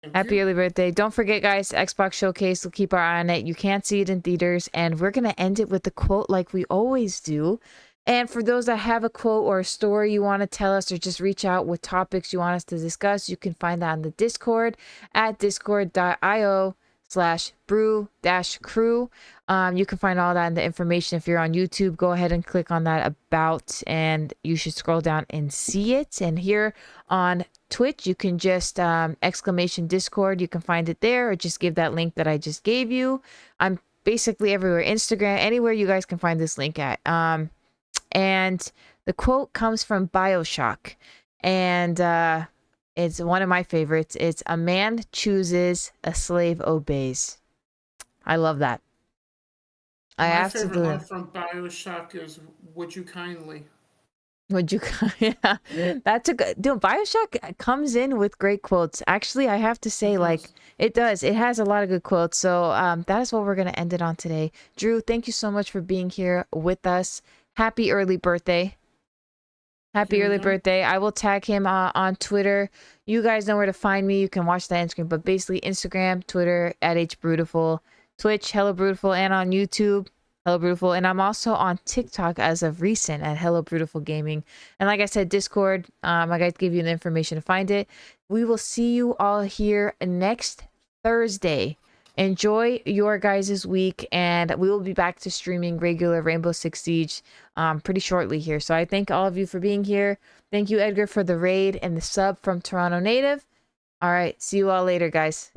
Thank Happy you. early birthday. Don't forget, guys, Xbox Showcase. We'll keep our eye on it. You can't see it in theaters. And we're going to end it with the quote like we always do. And for those that have a quote or a story you want to tell us or just reach out with topics you want us to discuss, you can find that on the Discord at discord.io/brew-crew. You can find all that in the information. If you're on YouTube, go ahead and click on that about, and you should scroll down and see it. And here on Twitch, you can just exclamation Discord. You can find it there, or just give that link that I just gave you. I'm basically everywhere. Instagram, anywhere you guys can find this link at. And the quote comes from BioShock, and it's one of my favorites. It's "A man chooses, a slave obeys." I love that. I My favorite line absolutely. from Bioshock is "Would you kindly?" Would you? Yeah, that's a good. Dude, Bioshock comes in with great quotes. Actually, I have to say, It like, does. it does. It has a lot of good quotes. So, that is what we're gonna end it on today. Drew, thank you so much for being here with us. Happy early birthday. Happy Here we early go. birthday. I will tag him on Twitter. You guys know where to find me. You can watch that end screen. But basically, Instagram, Twitter, at HBrutiful, Twitch, Hello Brutiful, and on YouTube, Hello Brutiful. And I'm also on TikTok as of recent at Hello Brutiful Gaming. And like I said, Discord, I got to give you the information to find it. We will see you all here next Thursday. Enjoy your guys' week, and we will be back to streaming regular Rainbow Six Siege pretty shortly here. So I thank all of you for being here. Thank you, Edgar, for the raid and the sub from Toronto Native. All right, see you all later, guys.